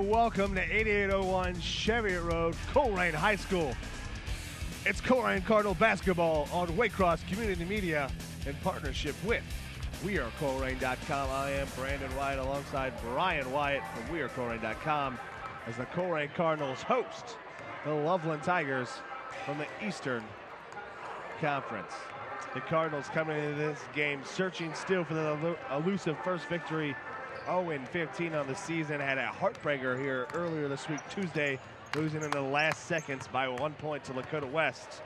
and welcome to 8801 Cheviot Road, Colerain High School. It's Colerain Cardinal basketball on Waycross Community Media in partnership with WeAreColerain.com. I am Brandon Wyatt alongside Brian Wyatt from WeAreColerain.com as the Colerain Cardinals host the Loveland Tigers from the Eastern Conference. The Cardinals coming into this game searching still for the elusive first victory. 0-15 on the season. Had a heartbreaker here earlier this week, Tuesday, losing in the last seconds by 1 point to Lakota West.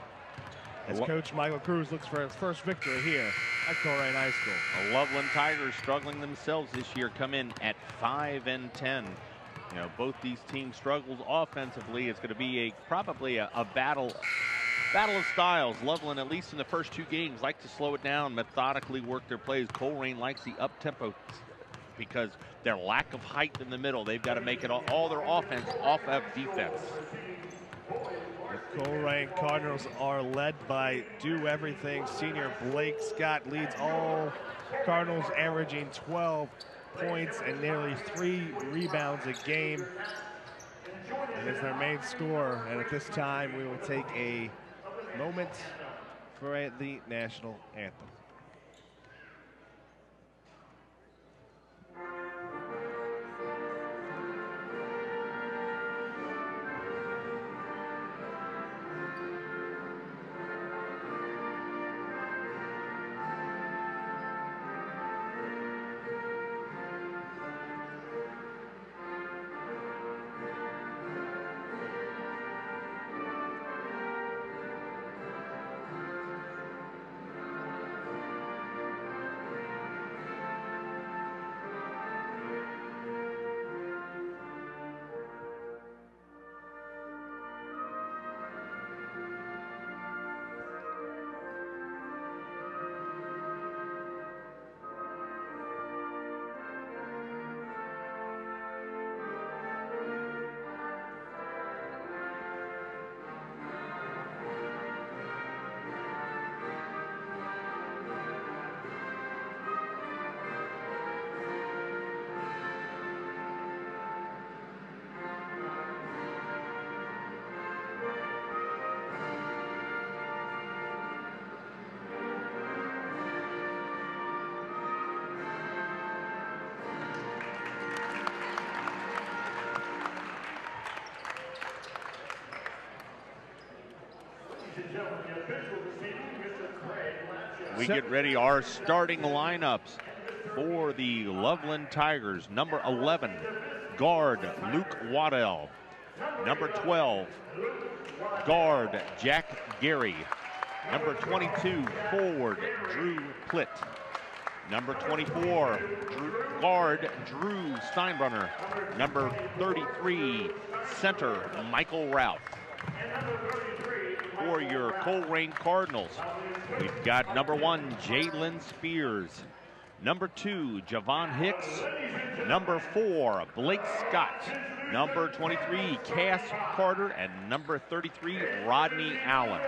As Coach Michael Cruz looks for his first victory here at Colerain High School. The Loveland Tigers struggling themselves this year, come in at 5-10. You know, both these teams struggled offensively. It's going to be probably a battle of styles. Loveland, at least in the first two games, like to slow it down, methodically work their plays. Colerain likes the up-tempo because their lack of height in the middle. They've got to make it all their offense off of defense. The Colerain Cardinals are led by do-everything senior Blake Scott. Leads all Cardinals, averaging 12 points and nearly 3 rebounds a game. And is their main scorer. And at this time, we will take a moment for the national anthem. We get ready our starting lineups for the Loveland Tigers. Number 11, guard Luke Waddell. Number 12, guard Jack Gary. Number 22, forward Drew Plitt. Number 24, guard Drew Steinbrunner. Number 33, center Michael Ralph. For your Colerain Cardinals, we've got number 1, Jalen Spears. Number 2, Javon Hicks. Number 4, Blake Scott. Number 23, Cass Carter. And number 33, Rodney Allen.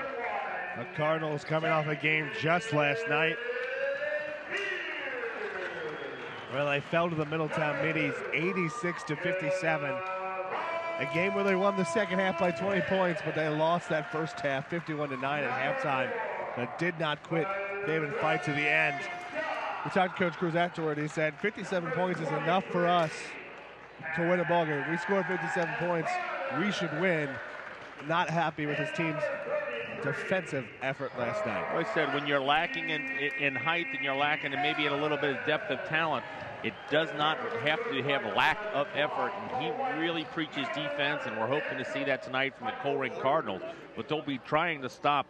The Cardinals coming off a game just last night where they fell to the Middletown Middies 86-57. A game where they won the second half by 20 points, but they lost that first half 51-9 at halftime. But did not quit. David fight to the end. We talked to Coach Cruz afterward. He said 57 points is enough for us to win a ball game. We scored 57 points. We should win. Not happy with his team's defensive effort last night. Well, I said when you're lacking in height and you're lacking in maybe in a little bit of depth of talent, it does not have to have lack of effort, and he really preaches defense, and we're hoping to see that tonight from the Colerain Cardinals. But they'll be trying to stop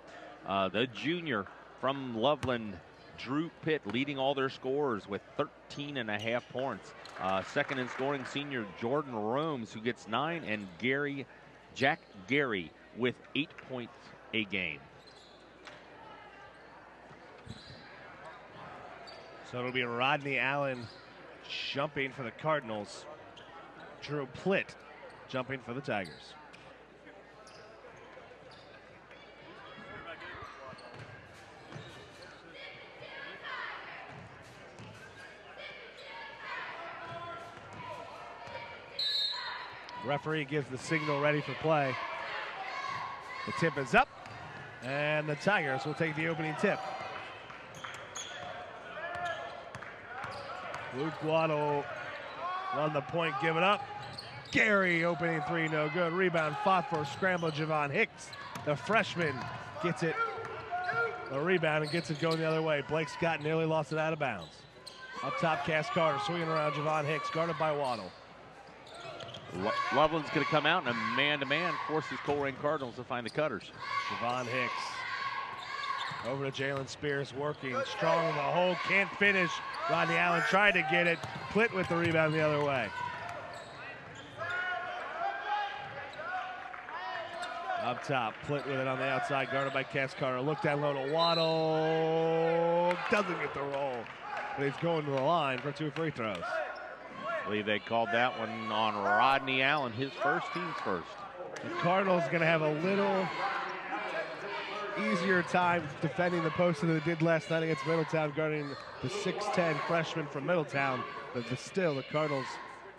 the junior from Loveland, Drew Pitt, leading all their scorers with 13.5 points. Second in scoring, senior Jordan Romes, who gets 9, and Jack Gary with 8 points a game. So it'll be Rodney Allen jumping for the Cardinals. Drew Plitt jumping for the Tigers. Referee gives the signal ready for play. The tip is up, and the Tigers will take the opening tip. Luke Waddle on the point, give it up. Gary opening three, no good. Rebound fought for, scramble, Javon Hicks. The freshman gets it, a rebound, and gets it going the other way. Blake Scott nearly lost it out of bounds. Up top, Cass Carter swinging around Javon Hicks, guarded by Waddle. Loveland's going to come out, and a man-to-man forces Colerain Cardinals to find the cutters. Javon Hicks over to Jalen Spears, working strong in the hole, can't finish. Rodney Allen tried to get it. Plitt with the rebound the other way. Up top, Plitt with it on the outside, guarded by Cass Carter. Look down low to Waddle. Doesn't get the roll, but he's going to the line for 2 free throws. I believe they called that one on Rodney Allen, his team's first. The Cardinals going to have a little easier time defending the post than they did last night against Middletown, guarding the 6'10 freshman from Middletown. But still, the Cardinals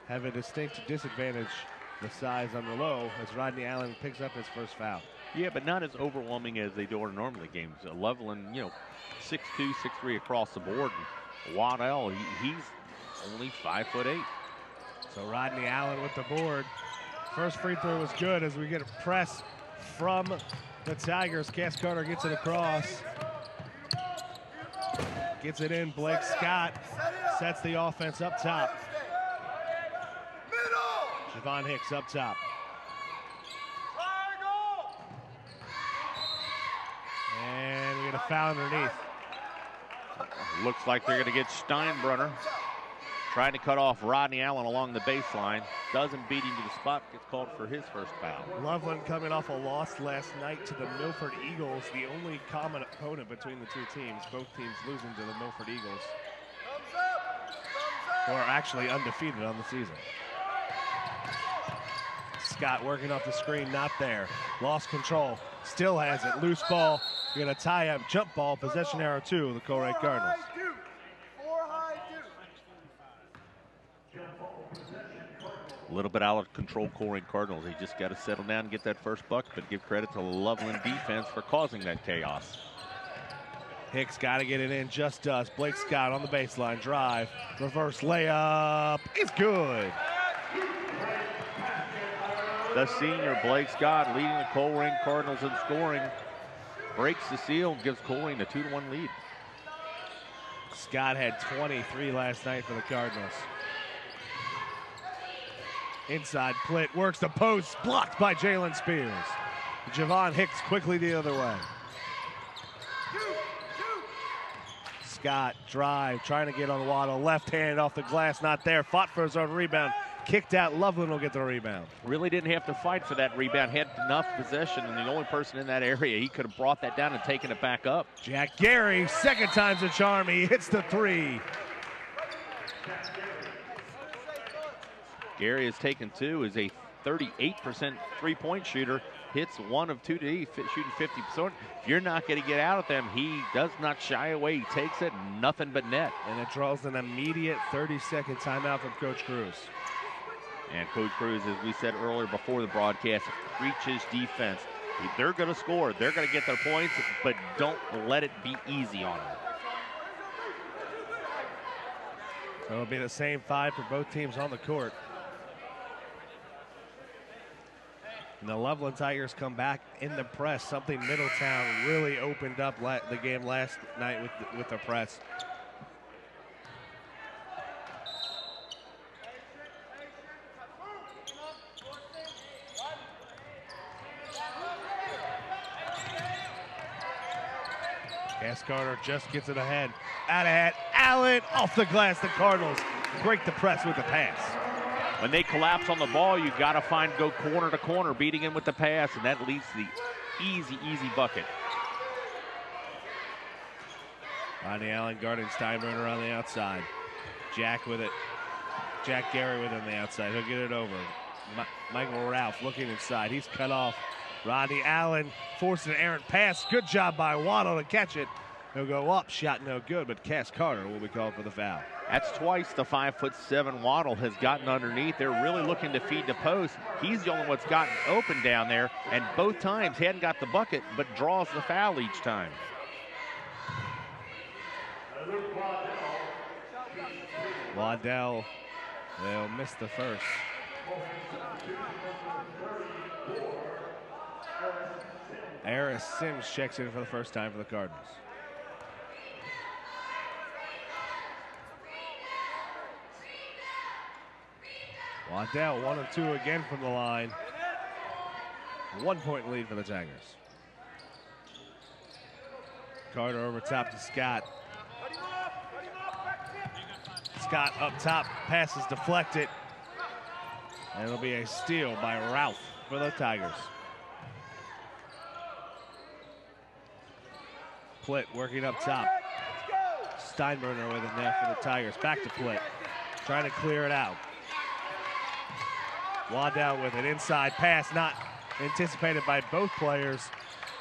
have a distinct disadvantage, the size on the low, as Rodney Allen picks up his first foul. Yeah, but not as overwhelming as they do in normally games. Loveland, 6'2", 6'3" across the board. And Waddell, he's only 5'8". So Rodney Allen with the board. First free throw was good as we get a press from the Tigers. Cass Carter gets it across. Gets it in. Blake Scott sets the offense up top. Javon Hicks up top. And we get a foul underneath. Looks like they're going to get Steinbrunner. Trying to cut off Rodney Allen along the baseline. Doesn't beat him to the spot. Gets called for his first foul. Loveland coming off a loss last night to the Milford Eagles, the only common opponent between the two teams. Both teams losing to the Milford Eagles, who are actually undefeated on the season. Scott working off the screen, not there. Lost control, still has it. Loose ball, you're gonna tie up, jump ball, possession arrow 2, the Colerain Cardinals. A little bit out of control, Colerain Cardinals. They just got to settle down and get that first bucket, but give credit to the Loveland defense for causing that chaos. Hicks got to get it in, just does. Blake Scott on the baseline, drive, reverse layup, it's good. The senior Blake Scott leading the Colerain Cardinals in scoring. Breaks the seal and gives Colerain a 2-1 lead. Scott had 23 last night for the Cardinals. Inside, Plitt works the post, blocked by Jalen Spears. Javon Hicks quickly the other way. Scott, drive, trying to get on Waddle, left-handed off the glass, not there. Fought for his own rebound, kicked out. Loveland will get the rebound. Really didn't have to fight for that rebound. Had enough possession, and the only person in that area, he could have brought that down and taken it back up. Jack Gary, second time's a charm. He hits the 3. Gary has taken 2, is a 38% three-point shooter. Hits 1 of 2 today, shooting 50%. If you're not going to get out of them, he does not shy away. He takes it, nothing but net. And it draws an immediate 30-second timeout from Coach Cruz. And Coach Cruz, as we said earlier before the broadcast, preaches defense. They're going to score. They're going to get their points, but don't let it be easy on them. So it'll be the same 5 for both teams on the court. And the Loveland Tigers come back in the press, something Middletown really opened up the game last night with the press. Cass Carter just gets it ahead. Out ahead, Allen off the glass. The Cardinals break the press with the pass. When they collapse on the ball, you got to go corner to corner, beating him with the pass, and that leads to the easy bucket. Rodney Allen guarding Steinbrenner on the outside. Jack with it. Jack Gary with it on the outside. He'll get it over. Michael Ralph looking inside. He's cut off. Rodney Allen forced an errant pass. Good job by Waddle to catch it. He'll go up. Shot no good, but Cass Carter will be called for the foul. That's twice the 5'7" Waddle has gotten underneath. They're really looking to feed the post. He's the only one that's gotten open down there, and both times hadn't got the bucket, but draws the foul each time. Waddell will miss the first. Eris Sims checks in for the first time for the Cardinals. Waddell 1 of 2 again from the line. 1 point lead for the Tigers. Carter over top to Scott. Scott up top, pass is deflected. And it'll be a steal by Ralph for the Tigers. Plitt working up top. Steinbrenner with it now for the Tigers. Back to Plitt, trying to clear it out. Waddell with an inside pass, not anticipated by both players.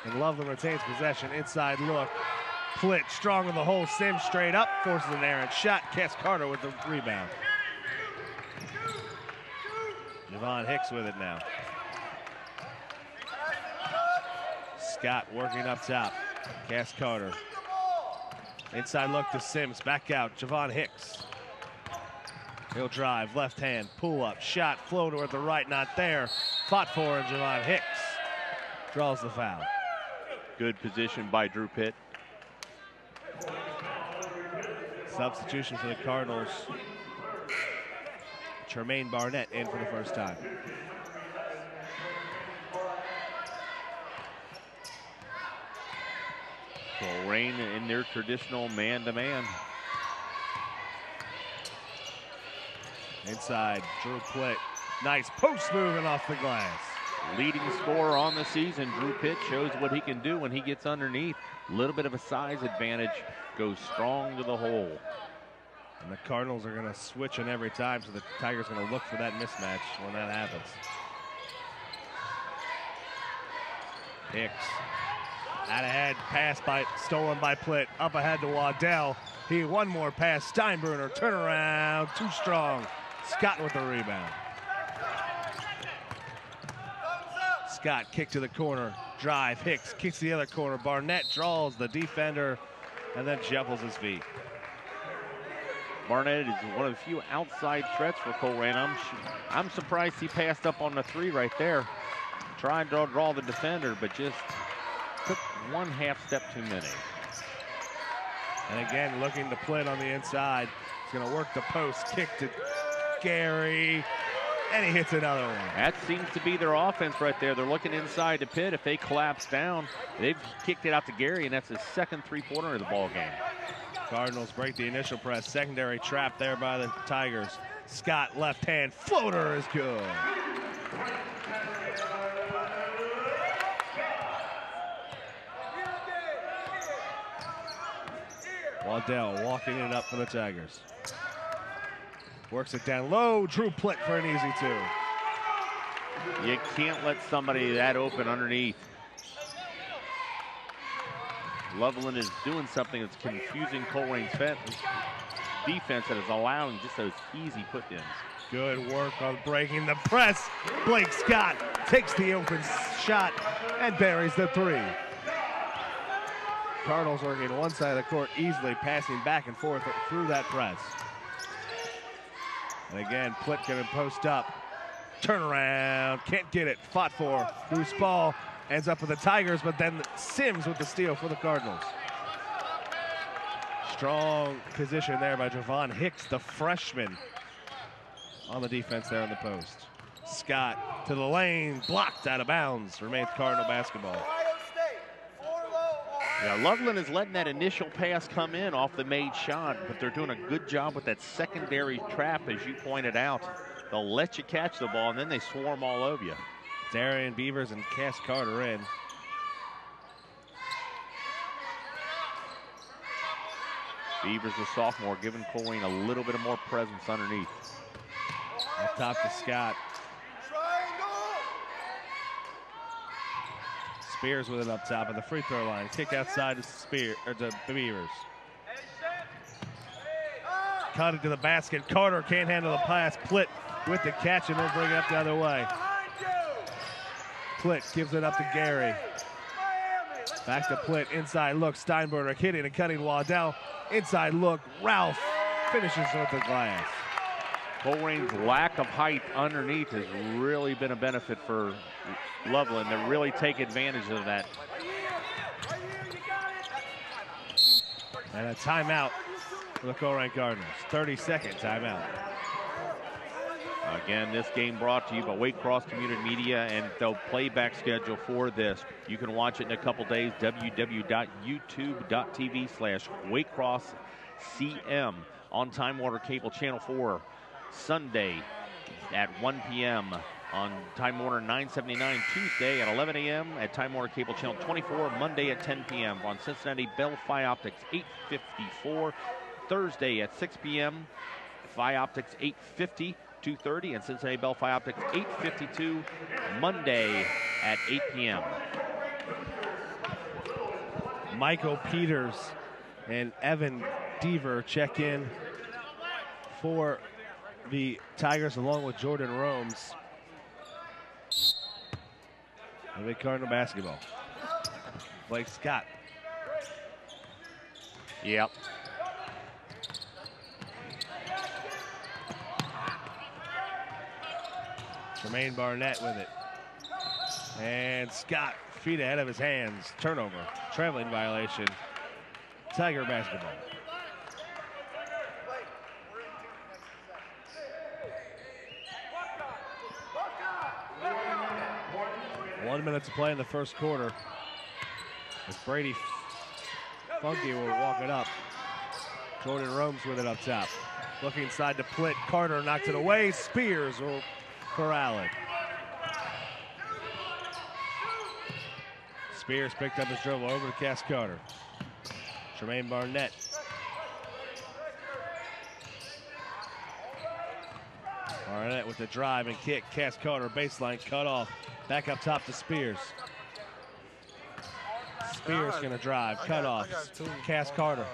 And Loveland retains possession, inside look. Plitt strong in the hole, Sims straight up, forces an errant shot. Cass Carter with the rebound. Javon Hicks with it now. Scott working up top. Cass Carter. Inside look to Sims, back out, Javon Hicks. He'll drive, left hand, pull up, shot, floater at the right, not there. Fought for, and Javon Hicks draws the foul. Good position by Drew Pitt. Substitution for the Cardinals. Tremaine Barnett in for the first time. Colerain in their traditional man-to-man. Inside, Drew Plitt. Nice post moving off the glass. Leading scorer on the season, Drew Pitt shows what he can do when he gets underneath. A little bit of a size advantage, goes strong to the hole. And the Cardinals are going to switch in every time, so the Tigers are going to look for that mismatch when that happens. Hicks. Out ahead, pass stolen by Plitt. Up ahead to Waddell. One more pass, Steinbrenner, turnaround, too strong. Scott with the rebound. Scott kick to the corner, drive, Hicks kicks to the other corner. Barnett draws the defender and then shuffles his feet. Barnett is one of the few outside threats for Colerain. I'm surprised he passed up on the three right there. Tried to draw the defender, but just took one half step too many. And again, looking to Plitt on the inside. He's going to work the post, kick to Gary, and he hits another one. That seems to be their offense right there. They're looking inside to Pitt. If they collapse down, they've kicked it out to Gary, and that's his second three-pointer of the ball game. Cardinals break the initial press. Secondary trap there by the Tigers. Scott left hand floater is good. Waddell walking it up for the Tigers. Works it down low. Drew Plitt for an easy two. You can't let somebody that open underneath. Loveland is doing something that's confusing Colerain's defense that is allowing just those easy put-ins. Good work on breaking the press. Blake Scott takes the open shot and buries the three. Cardinals working one side of the court, easily passing back and forth through that press. And again, Plitt gonna post up. Turnaround, can't get it. Fought for. Bruce Ball ends up with the Tigers, but then Sims with the steal for the Cardinals. Strong position there by Javon Hicks, the freshman, on the defense there on the post. Scott to the lane, blocked out of bounds. Remains Cardinal basketball. Yeah, Loveland is letting that initial pass come in off the made shot, but they're doing a good job with that secondary trap, as you pointed out. They'll let you catch the ball, and then they swarm all over you. Darian Beavers and Cass Carter in. Beavers, a sophomore, giving Colerain a little bit of more presence underneath. Up top to Scott. Spears with it up top of the free throw line. Kick outside to to Beavers. Cut it to the basket. Carter can't handle the pass. Plitt with the catch, and they'll bring it up the other way. Plitt gives it up to Gary. Back to Plitt. Inside look. Steinberger hitting and cutting Waddell. Inside look. Ralph finishes with the glass. Colerain's lack of height underneath has really been a benefit for Loveland. They really take advantage of that. And a timeout for the Colerain Cardinals. 30-second timeout. Again, this game brought to you by Waycross Community Media, and the playback schedule for this, you can watch it in a couple days, www.youtube.tv/WaycrossCM on Time Warner Cable Channel 4, Sunday at 1 p.m. on Time Warner 979, Tuesday at 11 a.m. at Time Warner Cable Channel 24, Monday at 10 p.m. on Cincinnati Bell Phi Optics 854, Thursday at 6 p.m. Phi Optics 850. 2:30 and Cincinnati Bell Phi Optics 8:52 Monday at 8 p.m. Michael Peters and Evan Deaver check in for the Tigers along with Jordan Romes. A big Cardinal basketball. Blake Scott. Yep. Tremaine Barnett with it. And Scott, feet ahead of his hands. Turnover. Traveling violation. Tiger basketball. One minute to play in the first quarter. As Brady Funky will walk it up. Jordan Romes with it up top. Looking inside to Plitt. Carter knocks it away. Spears will corral it. Spears picked up his dribble over to Cass Carter. Tremaine Barnett. Barnett with the drive and kick. Cass Carter baseline cut off. Back up top to Spears. Spears gonna drive, cut off. Cass Carter.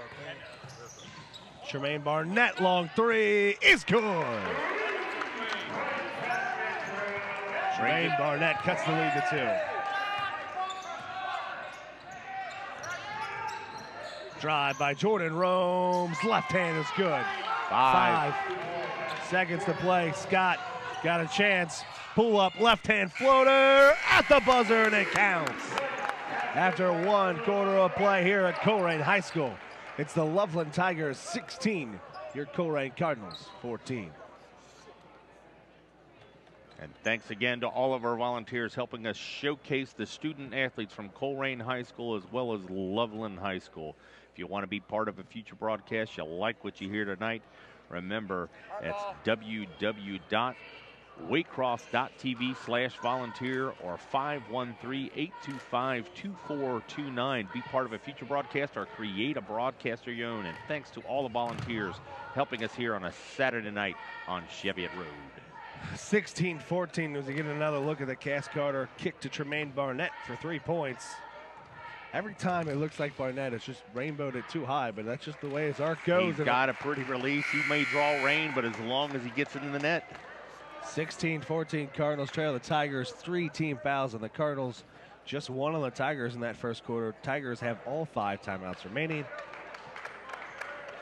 Tremaine Barnett, long three is good. Tremaine Barnett cuts the lead to 2. Drive by Jordan Romes. Left hand is good. 5 seconds to play. Scott got a chance. Pull up, left hand floater at the buzzer, and it counts. After 1 quarter of play here at Colerain High School, it's the Loveland Tigers 16, your Colerain Cardinals 14. And thanks again to all of our volunteers helping us showcase the student athletes from Colerain High School as well as Loveland High School. If you want to be part of a future broadcast, you like what you hear tonight, remember, it's www.waycross.tv/volunteer or 513-825-2429. Be part of a future broadcast or create a broadcast of your own. And thanks to all the volunteers helping us here on a Saturday night on Cheviot Road. 16-14 as we get another look at the Cass Carter kick to Tremaine Barnett for 3 points. Every time it looks like Barnett has just rainbowed it too high, but that's just the way his arc goes. He's got a pretty release. He may draw rain, but as long as he gets it in the net. 16-14 Cardinals trail the Tigers. 3 team fouls on the Cardinals. Just 1 on the Tigers in that first quarter. Tigers have all 5 timeouts remaining.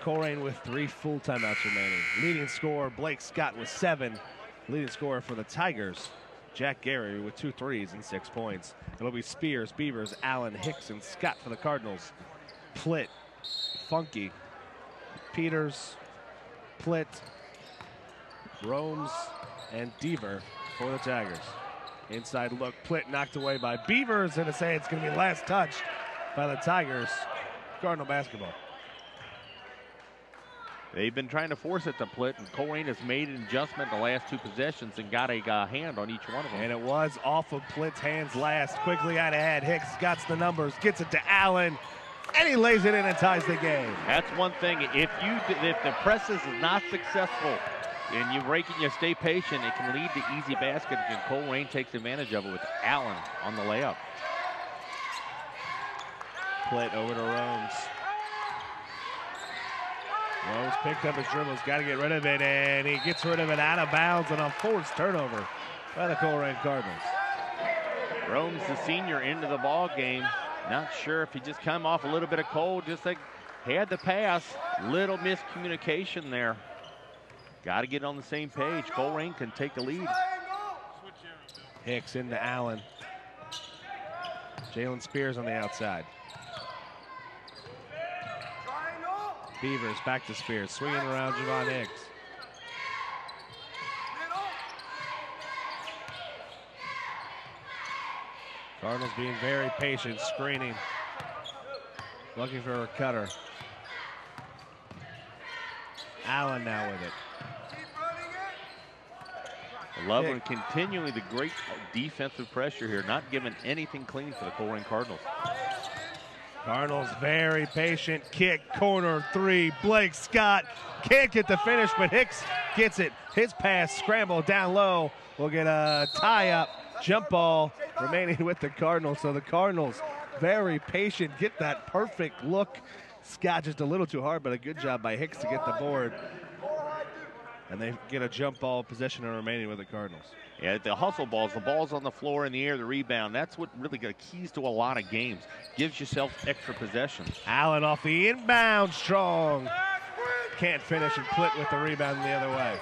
Colerain with 3 full timeouts remaining. Leading scorer Blake Scott with 7. Leading scorer for the Tigers, Jack Gary with 2 threes and 6 points. It'll be Spears, Beavers, Allen, Hicks, and Scott for the Cardinals. Plitt, Funky, Peters, Plitt, Romes, and Deaver for the Tigers. Inside look, Plitt knocked away by Beavers, and it's going to be last touched by the Tigers. Cardinal basketball. They've been trying to force it to Plitt, and Colerain has made an adjustment the last 2 possessions and got a hand on each one of them. And it was off of Plitt's hands last. Quickly out ahead. Hicks got the numbers, gets it to Allen, and he lays it in and ties the game. That's one thing. If the press is not successful and you break and you stay patient, it can lead to easy baskets, and Colerain takes advantage of it with Allen on the layup. Plitt over to Romes. Rose picked up his dribbles, got to get rid of it, and he gets rid of it out of bounds on a forced turnover by the Colerain Cardinals. Rome's the senior into the ball game. Not sure if he just come off a little bit of cold, just like had the pass. Little miscommunication there. Got to get on the same page. Colerain can take the lead. Hicks into Allen. Jalen Spears on the outside. Beavers back to Spears, swinging around Javon Hicks. Cardinals being very patient, screening, looking for a cutter. Allen now with it. Loveland continuing the great defensive pressure here, not giving anything clean for the Colerain Cardinals. Cardinals very patient, kick, corner, three. Blake Scott can't get the finish, but Hicks gets it. His pass scramble down low. We'll get a tie-up, jump ball remaining with the Cardinals. So the Cardinals very patient, get that perfect look. Scott just a little too hard, but a good job by Hicks to get the board. And they get a jump ball possession remaining with the Cardinals. Yeah, the hustle balls, the ball's on the floor in the air, the rebound. That's what really got keys to a lot of games. Gives yourself extra possessions. Allen off the inbound, strong. Can't finish, and Plitt with the rebound the other way.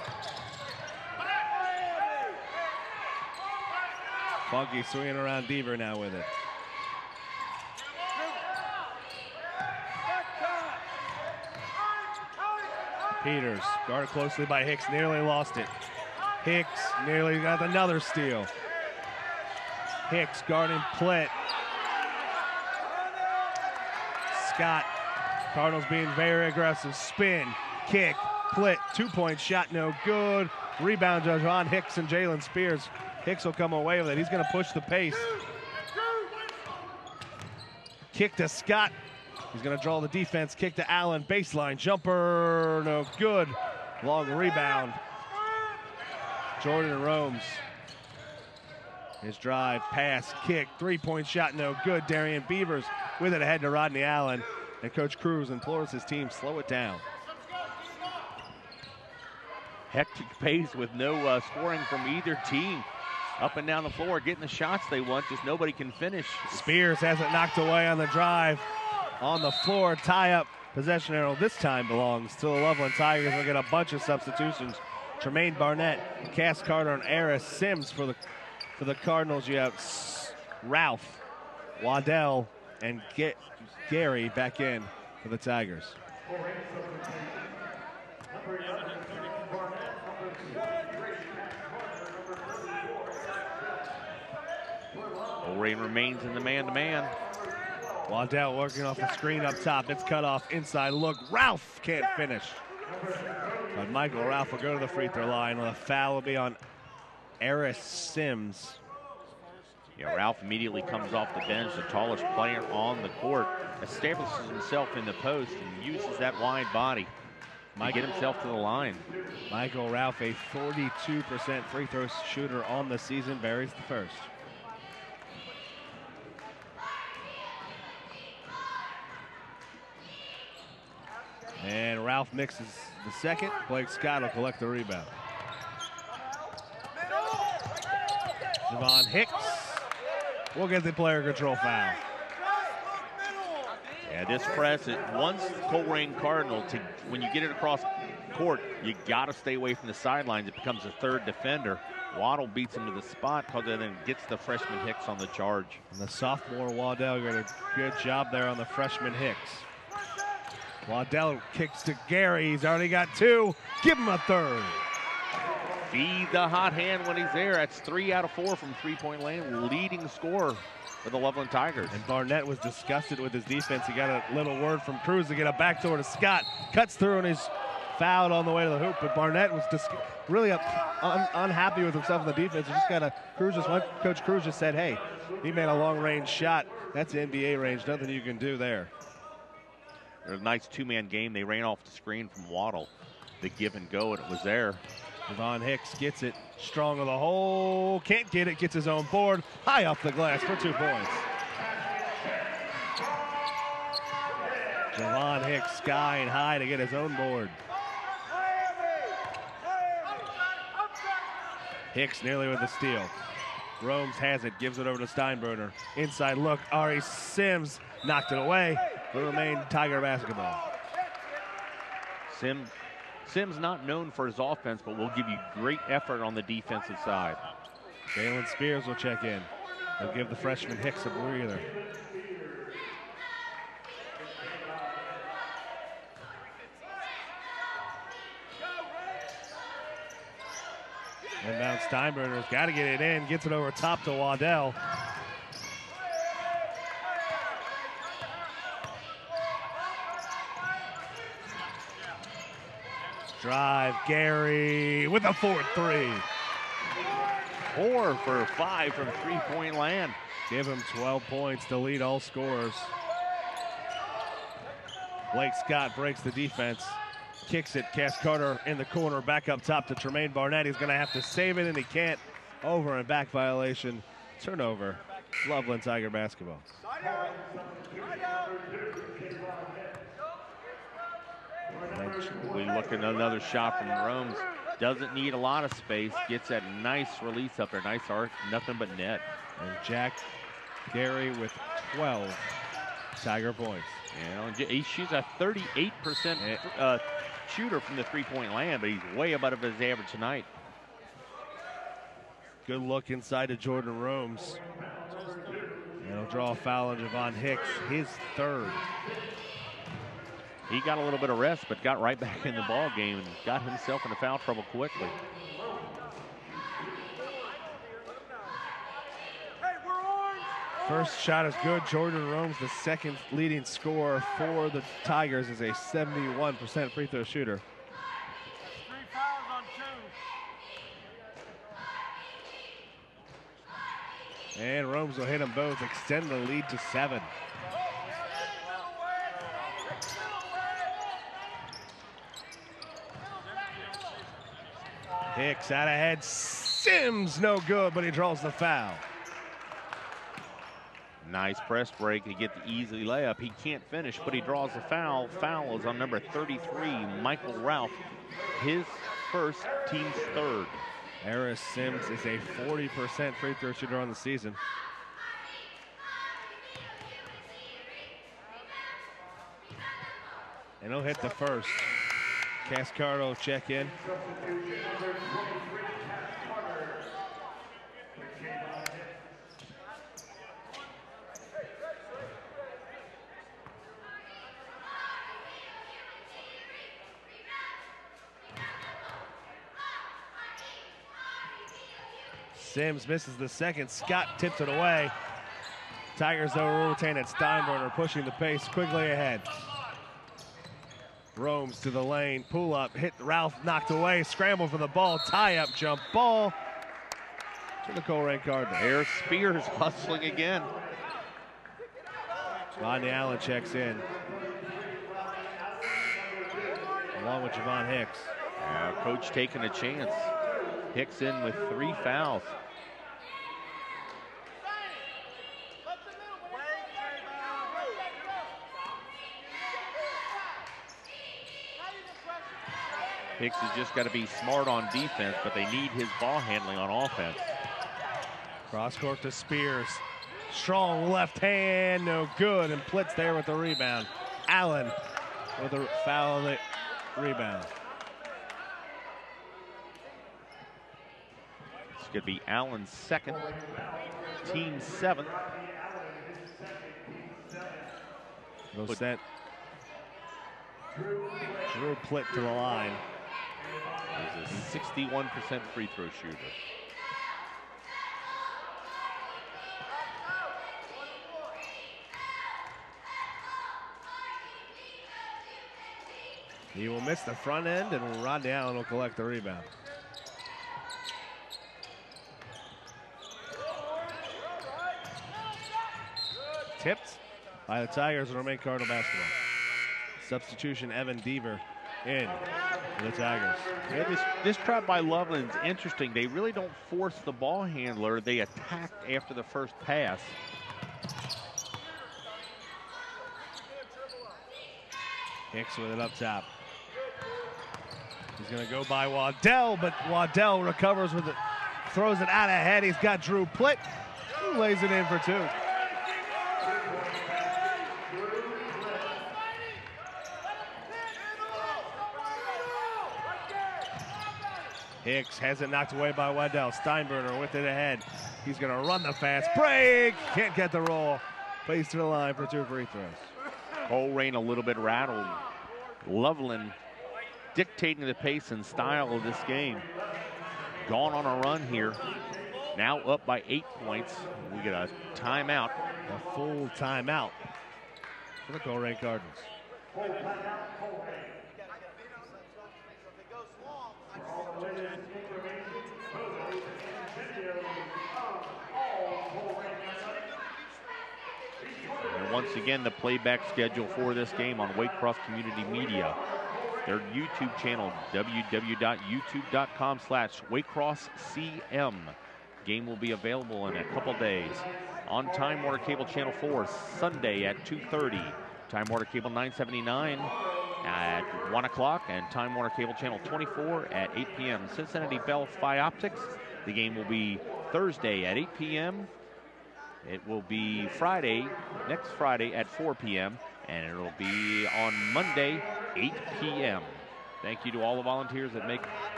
Funky swinging around Deaver now with it. Peters, guarded closely by Hicks, nearly lost it. Hicks nearly got another steal. Hicks guarding Plitt. Scott, Cardinals being very aggressive. Spin, kick, Plitt, two-point shot, no good. Rebound judge on Hicks and Jalen Spears. Hicks will come away with it. He's going to push the pace. Kick to Scott. He's going to draw the defense. Kick to Allen. Baseline jumper. No good. Long rebound. Jordan Romes. His drive, pass, kick, three-point shot, no good. Darian Beavers with it ahead to Rodney Allen. And Coach Cruz implores his team, slow it down. Hectic pace with no scoring from either team. Up and down the floor, getting the shots they want, just nobody can finish. Spears has it knocked away on the drive. On the floor, tie-up. Possession arrow this time belongs to the Loveland Tigers. We'll get a bunch of substitutions. Tremaine Barnett, Cass Carter, and Aris Sims for the Cardinals. You have Ralph, Waddell, and Gary back in for the Tigers. Colerain remains in the man-to-man. Waddell working off the screen up top. It's cut off inside look. Ralph can't finish. But Michael Ralph will go to the free throw line. The foul will be on Aris Sims. Yeah, Ralph immediately comes off the bench, the tallest player on the court, establishes himself in the post and uses that wide body to get himself to the line. Michael Ralph, a 42% free throw shooter on the season, buries the first. And Ralph mixes the second. Blake Scott will collect the rebound. Javon Hicks will get the player control foul. Yeah, this press, it wants Colerain Cardinal to, when you get it across court, you got to stay away from the sidelines. It becomes a third defender. Waddle beats him to the spot, then gets the freshman Hicks on the charge. And the sophomore Waddell got a good job there on the freshman Hicks. Waddell kicks to Gary. He's already got two. Give him a third. Feed the hot hand when he's there. That's 3 out of 4 from three-point lane. Leading scorer for the Loveland Tigers. And Barnett was disgusted with his defense. He got a little word from Cruz to get a backdoor to Scott. Cuts through and is fouled on the way to the hoop. But Barnett was really unhappy with himself in the defense. He just got Coach Cruz just said, hey, he made a long-range shot. That's NBA range. Nothing you can do there. It was a nice two-man game. They ran off the screen from Waddle. The give and go, and it was there. Javon Hicks gets it. Strong of the hole. Can't get it. Gets his own board. High off the glass for 2 points. Javon Hicks skying high to get his own board. Hicks nearly with the steal. Romes has it, gives it over to Steinbrenner. Inside look, Ari Sims knocked it away. Will remain Tiger basketball. Sims not known for his offense, but will give you great effort on the defensive side. Jalen Spears will check in. He'll give the freshman Hicks a breather. Inbound Steinbrenner's got to get it in. Gets it over top to Waddell. Drive, Gary with a 4-3. 4 for 5 from three-point land. Give him 12 points to lead all scorers. Blake Scott breaks the defense. Kicks it, Cass Carter in the corner, back up top to Tremaine Barnett. He's gonna have to save it and he can't. Over and back violation, turnover. Loveland Tiger basketball. We look at another shot from Romes. Doesn't need a lot of space. Gets that nice release up there. Nice arc, nothing but net. And Jack Gary with 12 Tiger points. You know, he shoots a 38% shooter from the three-point land, but he's way above his average tonight. Good look inside to Jordan Romes. And he'll draw a foul on Javon Hicks, his third. He got a little bit of rest, but got right back in the ball game and got himself into foul trouble quickly. First shot is good. Jordan Romes, the second leading scorer for the Tigers, is a 71% free throw shooter. 3 fouls on 2. And Romes will hit them both, extend the lead to 7. Hicks out ahead. Sims no good, but he draws the foul. Nice press break to get the easy layup. He can't finish, but he draws the foul. Foul is on number 33, Michael Ralph. His first, team's third. Harris Sims is a 40% free throw shooter on the season. And he'll hit the first. Cascardo will check in. Sims misses the second. Scott tips it away. Tigers, though, rotating at Steinbrenner, pushing the pace quickly ahead. Romes to the lane, pull up, hit Ralph, knocked away, scramble for the ball, tie up, jump ball to the Colerain Cardinals. There's Spears hustling again. Rodney Allen checks in, along with Javon Hicks. Coach taking a chance. Hicks in with 3 fouls. Hicks has just got to be smart on defense, but they need his ball handling on offense. Cross court to Spears. Strong left hand, no good, and Plitz there with the rebound. Allen with a foul on the rebound. This could be Allen's second, team 7th. No set. Drew Plitt to the line. He's a 61% free throw shooter. He will miss the front end, and Rodney Allen will collect the rebound. Tipped by the Tigers and remain Cardinal basketball. Substitution, Evan Deaver in for the Tigers. Yeah, this trap by Loveland is interesting. They really don't force the ball handler. They attack after the first pass. Hicks with it up top. He's going to go by Waddell, but Waddell recovers with it, throws it out ahead. He's got Drew Plitt, who lays it in for two. Hicks has it knocked away by Waddell. Steinbrenner with it ahead. He's going to run the fast break. Can't get the roll. Plays to the line for two free throws. Colerain a little bit rattled. Loveland dictating the pace and style of this game. Gone on a run here. Now up by 8 points. We get a timeout. A full timeout for the Colerain Cardinals. And once again, the playback schedule for this game on Waycross Community Media. Their YouTube channel, www.youtube.com/WaycrossCM. Game will be available in a couple days. On Time Warner Cable Channel 4, Sunday at 2:30. Time Warner Cable 979 at 1 o'clock, and Time Warner Cable Channel 24 at 8 p.m. Cincinnati Bell Phi Optics. The game will be Thursday at 8 p.m. It will be next Friday at 4 p.m. and it will be on Monday, 8 p.m. Thank you to all the volunteers that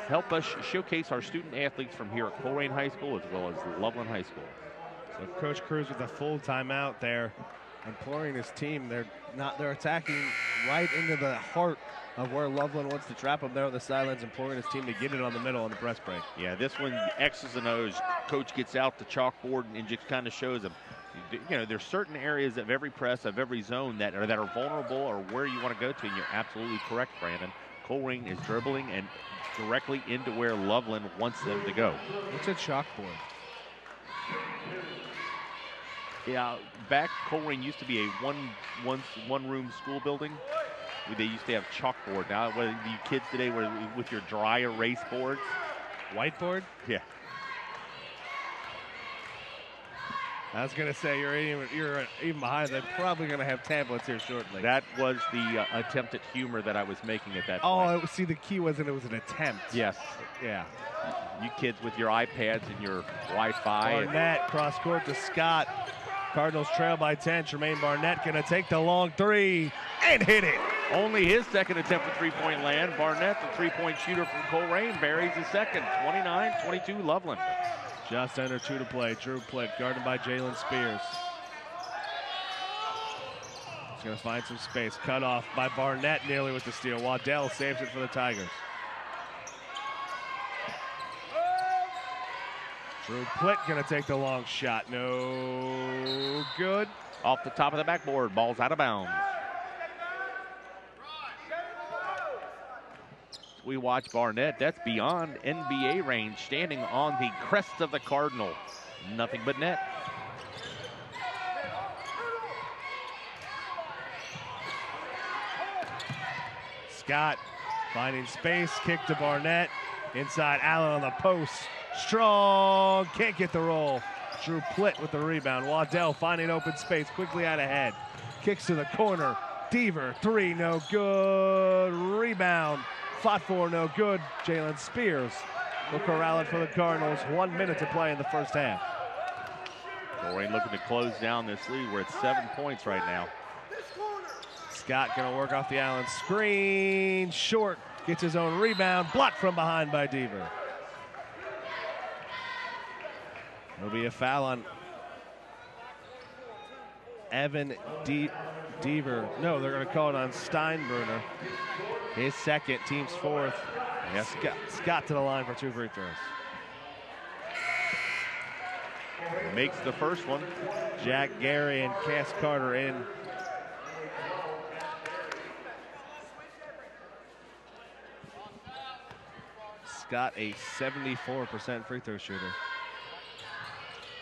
help us showcase our student athletes from here at Colerain High School as well as Loveland High School. So Coach Cruz with a full timeout there, imploring his team. They're attacking right into the heart of where Loveland wants to trap them there on the sidelines, imploring his team to get it on the middle on the press break. Yeah, this one, X's and O's. Coach gets out the chalkboard and just kind of shows them. You know, there's certain areas of every press, of every zone that are vulnerable or where you want to go to, and you're absolutely correct, Brandon. Colerain is dribbling and directly into where Loveland wants them to go. It's a chalkboard. Yeah, back Colerain used to be a one-room school building. They used to have chalkboard. Now, what you kids today with your dry erase boards? Whiteboard? Yeah. I was going to say, you're even behind. They're probably going to have tablets here shortly. That was the attempt at humor that I was making at that point. Oh, see, the key wasn't it was an attempt. Yes. Yeah. You kids with your iPads and your Wi-Fi. Barnett, cross court to Scott. Cardinals trail by 10. Tremaine Barnett going to take the long three and hit it. Only his second attempt at three-point land. Barnett, the three-point shooter from Colerain, buries his second. 29-22 Loveland. Just under 2 to play. Drew Plitt guarded by Jalen Spears. He's going to find some space. Cut off by Barnett nearly with the steal. Waddell saves it for the Tigers. Drew Plitt going to take the long shot. No good. Off the top of the backboard. Ball's out of bounds. We watch Barnett. That's beyond NBA range, standing on the crest of the Cardinal. Nothing but net. Scott finding space, kick to Barnett. Inside Allen on the post. Strong, can't get the roll. Drew Plitt with the rebound. Waddell finding open space, quickly out ahead. Kicks to the corner. Deaver, three, no good. Rebound. Fought for, no good. Jalen Spears will corral it for the Cardinals. 1 minute to play in the first half. Colerain looking to close down this lead. We're at 7 points right now. Scott going to work off the Allen screen. Short, gets his own rebound. Blocked from behind by Deaver. There'll be a foul on Evan Deaver. No, they're going to call it on Steinbrenner. His second, team's fourth. Yes. Scott to the line for 2 free throws. Makes the first one. Jack Gary and Cass Carter in. Scott, a 74% free throw shooter.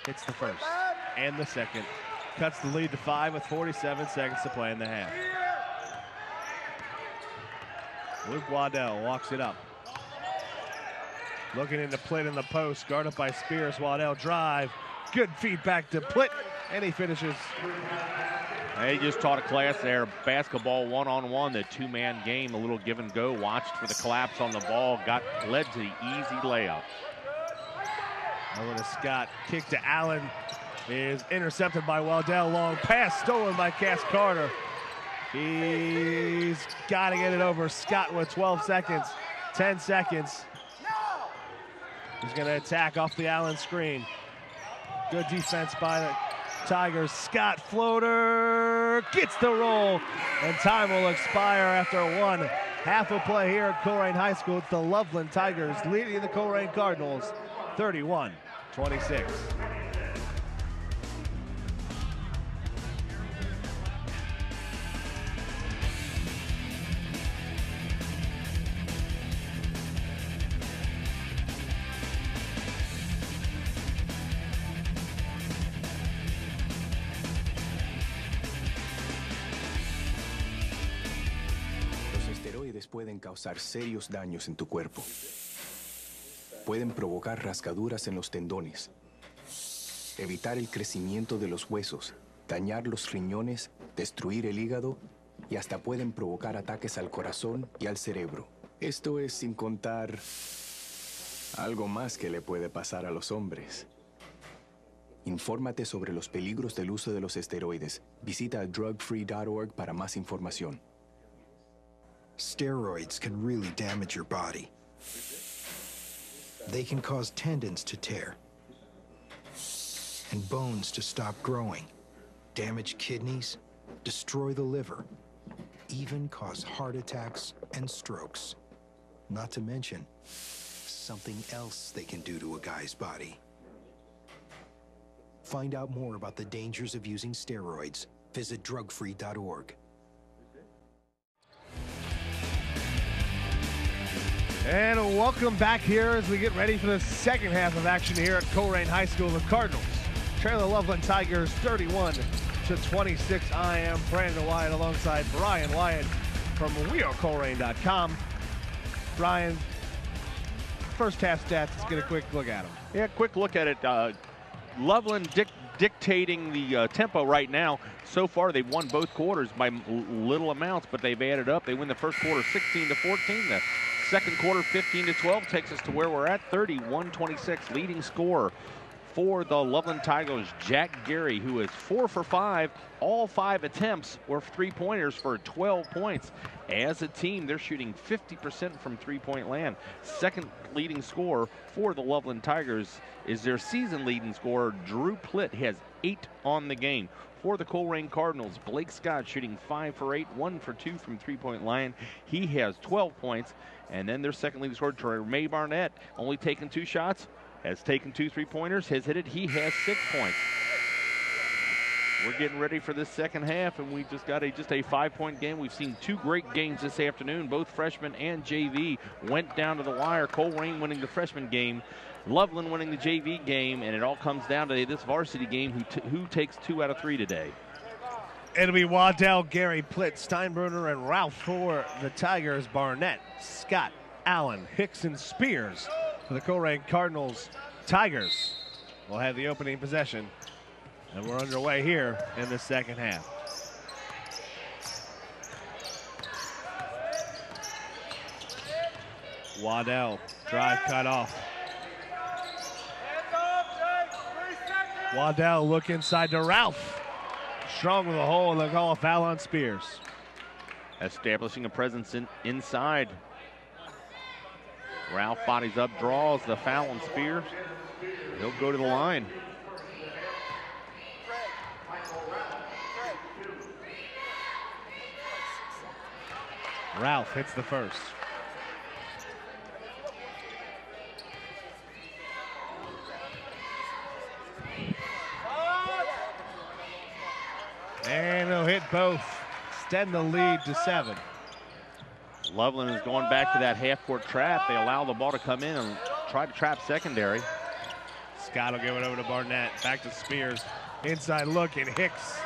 Hits the first and the second. Cuts the lead to 5 with 47 seconds to play in the half. Luke Waddell walks it up. Looking into Plitt in the post, guarded by Spears. Waddell drive. Good feedback to Plitt, and he finishes They just taught a class there. Basketball one-on-one, the two-man game, a little give and go. Watched for the collapse on the ball, led to the easy layup. Over to Scott, kick to Allen, is intercepted by Waddell. Long pass stolen by Cass Carter. He's got to get it over. Scott with 12 seconds, 10 seconds. He's going to attack off the Allen screen. Good defense by the Tigers. Scott floater, gets the roll, and time will expire after one half a play here at Colerain High School. It's the Loveland Tigers leading the Colerain Cardinals 31-26. Pueden causar serios daños en tu cuerpo. Pueden provocar rasgaduras en los tendones, evitar el crecimiento de los huesos, dañar los riñones, destruir el hígado y hasta pueden provocar ataques al corazón y al cerebro. Esto es sin contar algo más que le puede pasar a los hombres. Infórmate sobre los peligros del uso de los esteroides. Visita drugfree.org para más información. Steroids can really damage your body. They can cause tendons to tear and bones to stop growing, damage kidneys, destroy the liver, even cause heart attacks and strokes. Not to mention something else they can do to a guy's body. Find out more about the dangers of using steroids. Visit drugfree.org. And welcome back here as we get ready for the second half of action here at Colerain High School. The Cardinals trail the Loveland Tigers 31-26. I am Brandon Wyatt alongside Brian Wyatt from wearecolerain.com. Brian, first half stats, let's get a quick look at them. Yeah, quick look at it. Loveland dictating the tempo right now. So far, they've won both quarters by little amounts, but they've added up. They win the first quarter 16-14. The second quarter 15-12 takes us to where we're at, 31-26. Leading scorer for the Loveland Tigers, Jack Gary, who is 4 for 5. All 5 attempts were three-pointers for 12 points. As a team, they're shooting 50% from three-point land. Second leading scorer for the Loveland Tigers is their season leading scorer, Drew Plitt, has 8 on the game. For the Colerain Cardinals, Blake Scott shooting 5 for 8, 1 for 2 from three-point line. He has 12 points. And then their second leading scorer, Trey Barnett, only taken 2 shots, has taken 2 three-pointers, has hit it. He has 6 points. We're getting ready for this second half, and we just got a 5-point game. We've seen 2 great games this afternoon. Both freshmen and JV went down to the wire. Colerain winning the freshman game, Loveland winning the JV game, and it all comes down to this varsity game. Who takes 2 out of 3 today? It'll be Waddell, Gary, Plitt, Steinbruner, and Ralph for the Tigers. Barnett, Scott, Allen, Hicks, and Spears for the Colerain Cardinals. Tigers will have the opening possession, and we're underway here in the second half. Waddell, drive cut off. Waddell look inside to Ralph. Strong with a hole, and they'll call a foul on Spears. Establishing a presence inside. Ralph bodies up, draws the foul on Spears. He'll go to the line. Ralph hits the first. And he'll hit both. Extend the lead to 7. Loveland is going back to that half-court trap. They allow the ball to come in and try to trap secondary. Scott will give it over to Barnett. Back to Spears. Inside look, and Hicks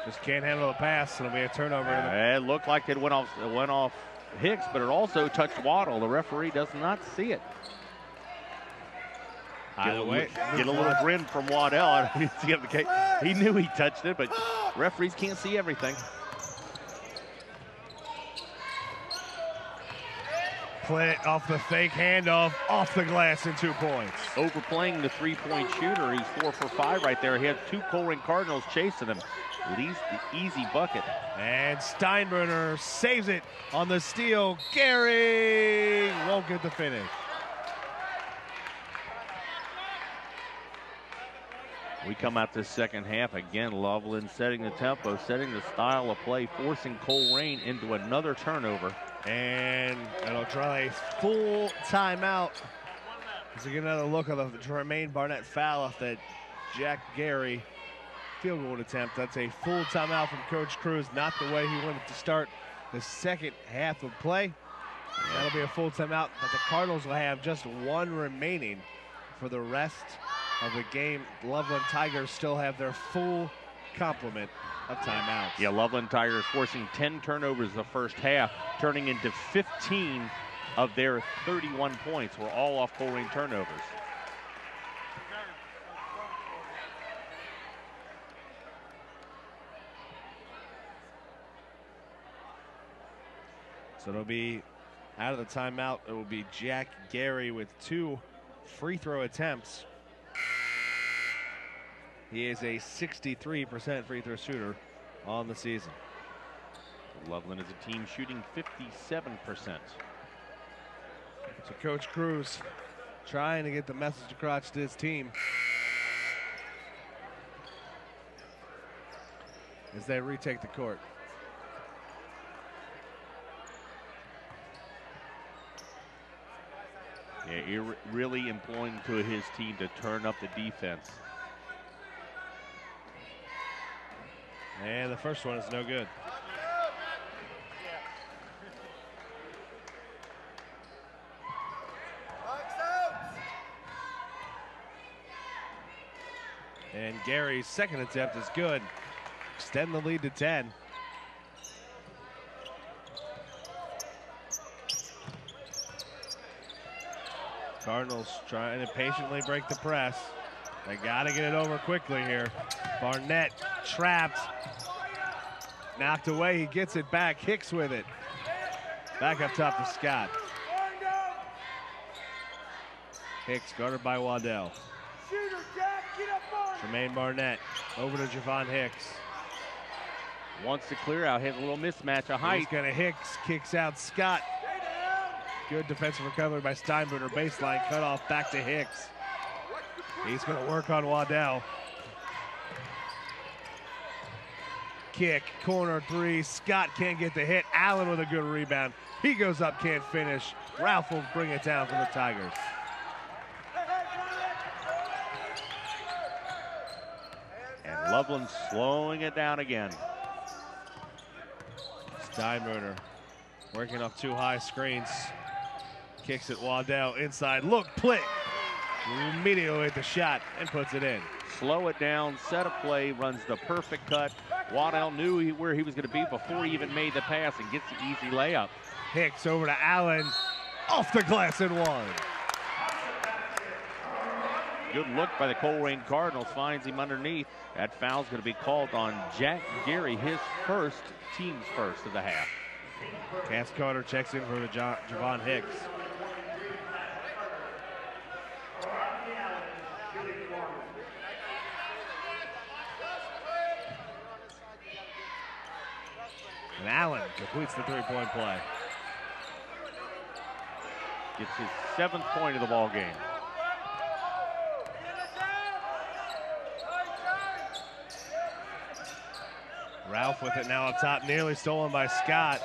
just can't handle the pass. It'll be a turnover. It looked like it went off Hicks, but it also touched Waddle. The referee does not see it. Either way, get a little grin from Waddell. He knew he touched it, but Referees can't see everything. Plitt off the fake handoff, off the glass, and 2 points. Overplaying the three-point shooter. He's 4 for 5 right there. He had 2 Colerain Cardinals chasing him. Leaves the easy bucket. And Steinbrenner saves it on the steal. Gary won't get the finish. We come out this second half. Again, Loveland setting the tempo, setting the style of play, forcing Colerain into another turnover. And it'll draw a full timeout. As we get another look at the Jermaine Barnett foul off that Jack Gary field goal attempt. That's a full timeout from Coach Cruz. Not the way he wanted to start the second half of play. That'll be a full timeout, but the Cardinals will have just 1 remaining for the rest of the game. Loveland Tigers still have their full complement of timeouts. Yeah, Loveland Tigers forcing 10 turnovers the first half, turning into 15 of their 31 points were all off Colerain turnovers. So it'll be out of the timeout. It will be Jack Gary with 2 free throw attempts. He is a 63% free throw shooter on the season. Loveland is a team shooting 57%. So Coach Cruz trying to get the message across to his team as they retake the court. Yeah, really employing to his team to turn up the defense. And the first one is no good. And Gary's second attempt is good. Extend the lead to 10. Cardinals trying to patiently break the press. They got to get it over quickly here. Barnett trapped. Knocked away. He gets it back. Hicks with it. Back up top to Scott. Hicks guarded by Waddell. Jermaine Barnett over to Javon Hicks. Wants to clear out. Has a little mismatch of height. He's going to Hicks. Kicks out Scott. Good defensive recovery by Steinbrenner. Baseline cut off back to Hicks. He's going to work on Waddell. Kick, corner 3. Scott can't get the hit. Allen with a good rebound. He goes up, can't finish. Ralph will bring it down for the Tigers. And Loveland slowing it down again. Steinbrenner working off 2 high screens. Kicks it Waddell inside. Look, Plitt immediately at the shot and puts it in. Slow it down, set a play, runs the perfect cut. Waddell knew where he was going to be before he even made the pass and gets the easy layup. Hicks over to Allen. Off the glass and 1. Good look by the Colerain Cardinals. Finds him underneath. That foul's going to be called on Jack Gary, his first, team's first of the half. Cass Carter checks in for the Javon Hicks. And Allen completes the 3-point play. Gets his 7th point of the ball game. Ralph with it now up top, nearly stolen by Scott.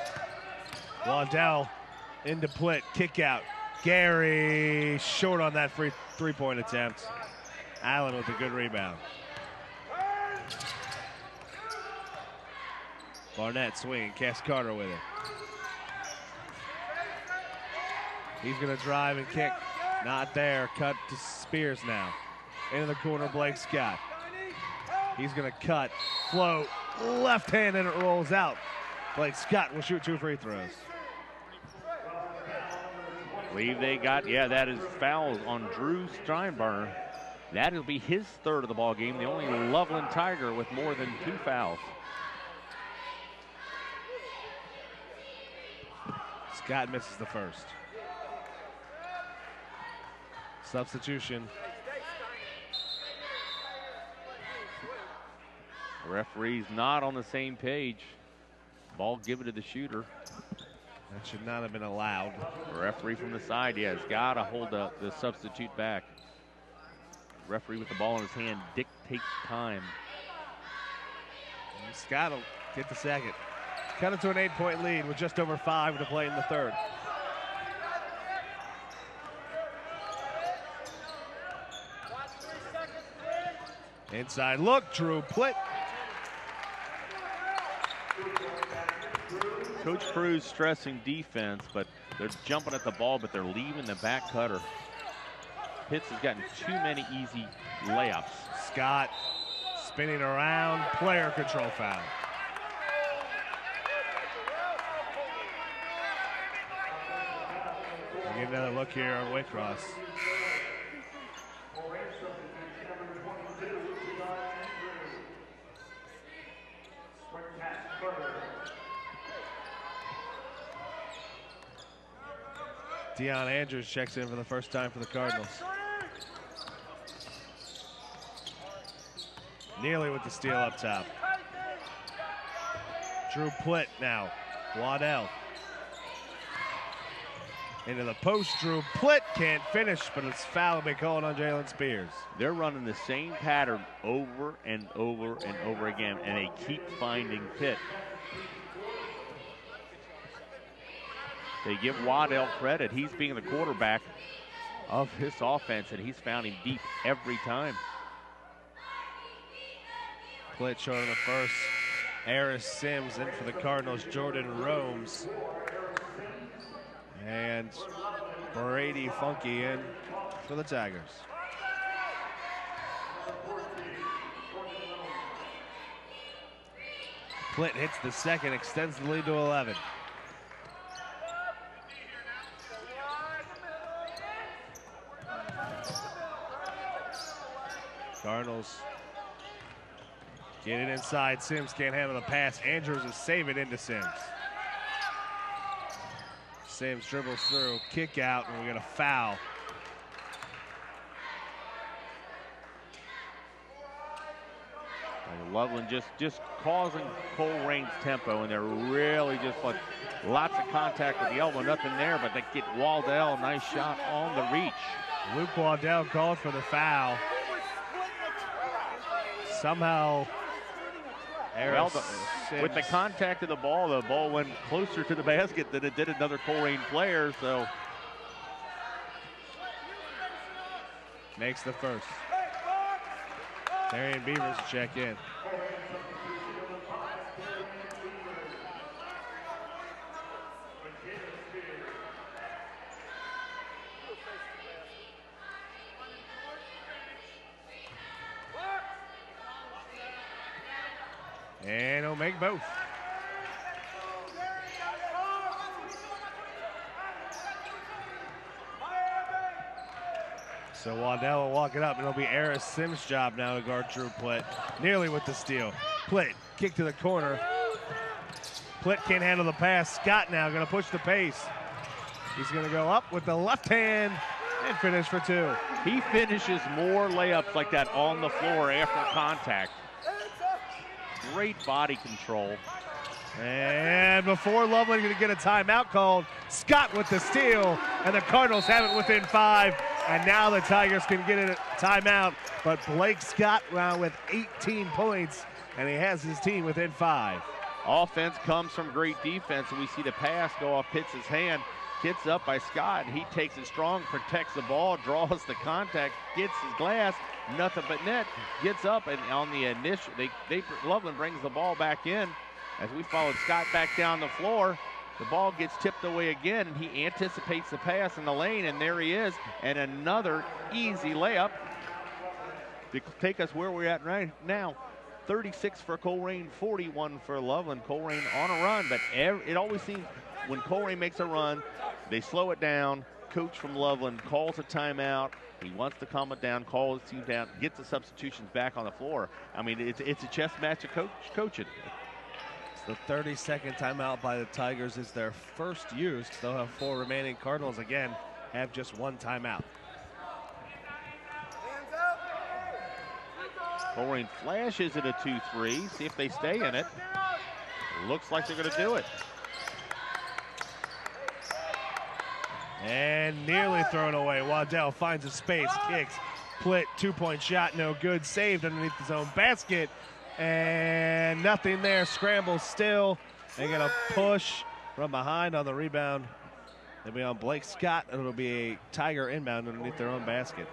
Waddell into Plitt, kick out. Gary short on that free 3-point attempt. Allen with a good rebound. Barnett swinging, Cass Carter with it. He's gonna drive and kick, not there. Cut to Spears now. Into the corner, Blake Scott. He's gonna cut, float, left hand, and it rolls out. Blake Scott will shoot 2 free throws. Believe they got, yeah, that is fouls on Drew Steinbrenner. That'll be his 3rd of the ball game. The only Loveland Tiger with more than 2 fouls. Scott misses the first. Substitution. The referee's not on the same page. Ball given to the shooter. That should not have been allowed. The referee from the side, yeah, has got to hold the substitute back. Referee with the ball in his hand dictates time. And Scott will get the second. Cut it to an 8-point lead with just over 5 to play in the third. Inside look, Drew Plitt. Coach Cruz stressing defense, but they're jumping at the ball, but they're leaving the back cutter. Pitts has gotten too many easy layups. Scott spinning around, player control foul. We'll get another look here on Waycross. Deion Andrews checks in for the first time for the Cardinals. Neely with the steal up top. Drew Plitt now. Waddell. Into the post, Drew Plitt can't finish, but it's foul will be called on Jalen Spears. They're running the same pattern over and over and over again, and they keep finding Pitt. They give Waddell credit. He's being the quarterback of his offense, and he's found him deep every time. Plitt short on the first. Aris Sims in for the Cardinals. Jordan Romes. And Brady Funky in for the Tigers. Plitt hits the second, extends the lead to 11. Cardinals get it inside. Sims can't handle the pass. Andrews will save it into Sims. Sims dribbles through, kick out, and we get a foul. Loveland just causing Colerain's tempo, and they're really just like lots of contact with the elbow, nothing there, but they get Waddell, nice shot on the reach. Luke Waddell called for the foul. Somehow, with the contact of the ball went closer to the basket than it did another Colerain player, so. Makes the first. Marion Beavers check in. And he'll make both. So Waddell will walk it up, and it'll be Aris Sims' job now to guard Drew Plitt. Nearly with the steal. Plitt, kick to the corner. Plitt can't handle the pass. Scott now gonna push the pace. He's gonna go up with the left hand and finish for two. He finishes more layups like that on the floor after contact. Great body control. And before Loveland gonna get a timeout called, Scott with the steal, and the Cardinals have it within 5. And now the Tigers can get a timeout, but Blake Scott now with 18 points, and he has his team within 5. Offense comes from great defense, and we see the pass go off Pitts' hand. Gets up by Scott, and he takes it strong, protects the ball, draws the contact, gets his glass, nothing but net, gets up, and on the initial, Loveland brings the ball back in. As we followed Scott back down the floor, the ball gets tipped away again, and he anticipates the pass in the lane, and there he is, and another easy layup to take us where we're at right now. 36 for Colerain, 41 for Loveland. Colerain on a run, but it always seems when Colerain makes a run, they slow it down. Coach from Loveland calls a timeout. He wants to calm it down, calls the team down, gets the substitutions back on the floor. I mean, it's a chess match of coaching. The 30-second timeout by the Tigers is their first use. They'll have 4 remaining. Cardinals, again, have just 1 timeout. Colerain flashes at a 2-3. See if they stay in it. Looks like they're going to do it. And nearly thrown away. Waddell finds a space, kicks. Plitt, 2-point shot, no good. Saved underneath his own basket. And nothing there. Scramble still. They're going to push from behind on the rebound. It'll be on Blake Scott, and it'll be a Tiger inbound underneath their own basket.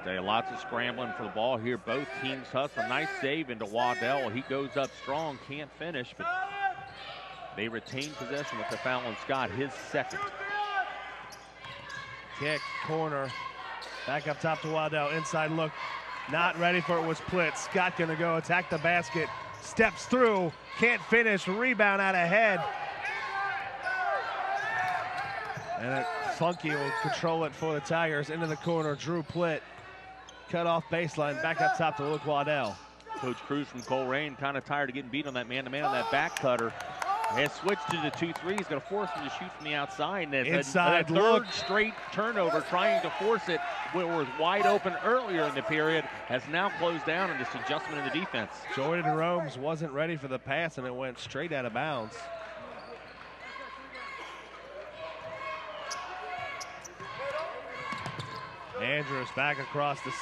There are lots of scrambling for the ball here. Both teams hustle. Nice save into Waddell. He goes up strong, can't finish, but they retain possession with the foul on Scott, his second. Kick, corner. Back up top to Waddell. Inside look. Not ready for it was Plitt. Scott gonna go attack the basket. Steps through. Can't finish. Rebound out ahead. And Funky will control it for the Tigers. Into the corner. Drew Plitt. Cut off baseline. Back up top to Luke Waddell. Coach Cruz from Colerain kind of tired of getting beat on that man-to-man on that back cutter. Has switched to the 2-3. He's going to force him to shoot from the outside. And inside a look. Third straight turnover trying to force it. It was wide open earlier in the period. Has now closed down and just adjustment in the defense. Jordan Romes wasn't ready for the pass, and it went straight out of bounds. Andrews back across the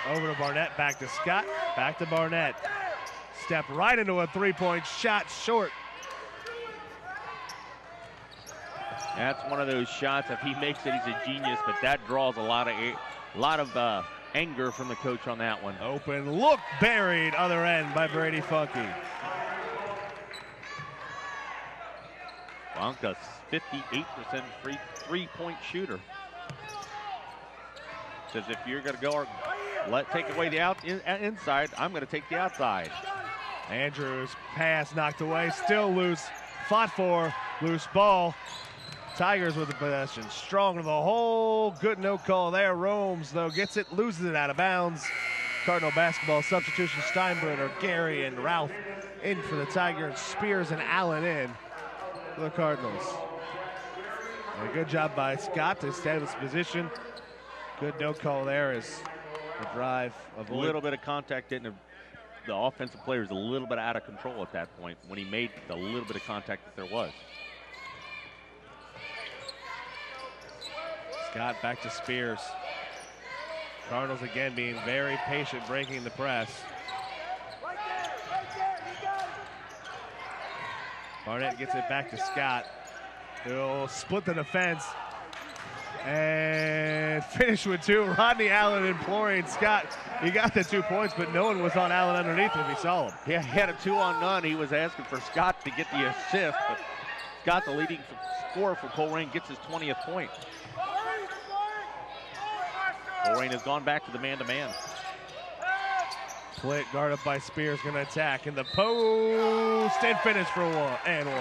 over to Barnett, back to Scott, back to Barnett. Step right into a 3-point shot, short. That's one of those shots. If he makes it, he's a genius. But that draws a lot of anger from the coach on that one. Open look, buried other end by Brady Funky. Funka's 58% free 3-point shooter. Says if you're going to go or take away the inside, I'm going to take the outside. Andrews pass knocked away, still loose, fought for, loose ball. Tigers with the possession, strong to the hole, good no call there. Romes though gets it, loses it out of bounds. Cardinal basketball substitution, Steinbrenner, Gary and Ralph in for the Tigers, Spears and Allen in for the Cardinals. And a good job by Scott to establish position. Good no call there as the drive a little bit of contact didn't. The offensive player is a little bit out of control at that point when he made the little bit of contact that there was. Scott back to Spears. Cardinals again being very patient, breaking the press. Barnett gets it back to Scott. He'll split the defense and finish with 2. Rodney Allen imploring Scott. He got the 2 points, but no one was on Allen underneath if he saw him. Yeah, he had a 2-on-none. He was asking for Scott to get the assist, but Scott, the leading scorer for Colerain, gets his 20th point. Colerain has gone back to the man-to-man. Plitt guarded by Spears, going to attack in the post and finish for 1 and 1.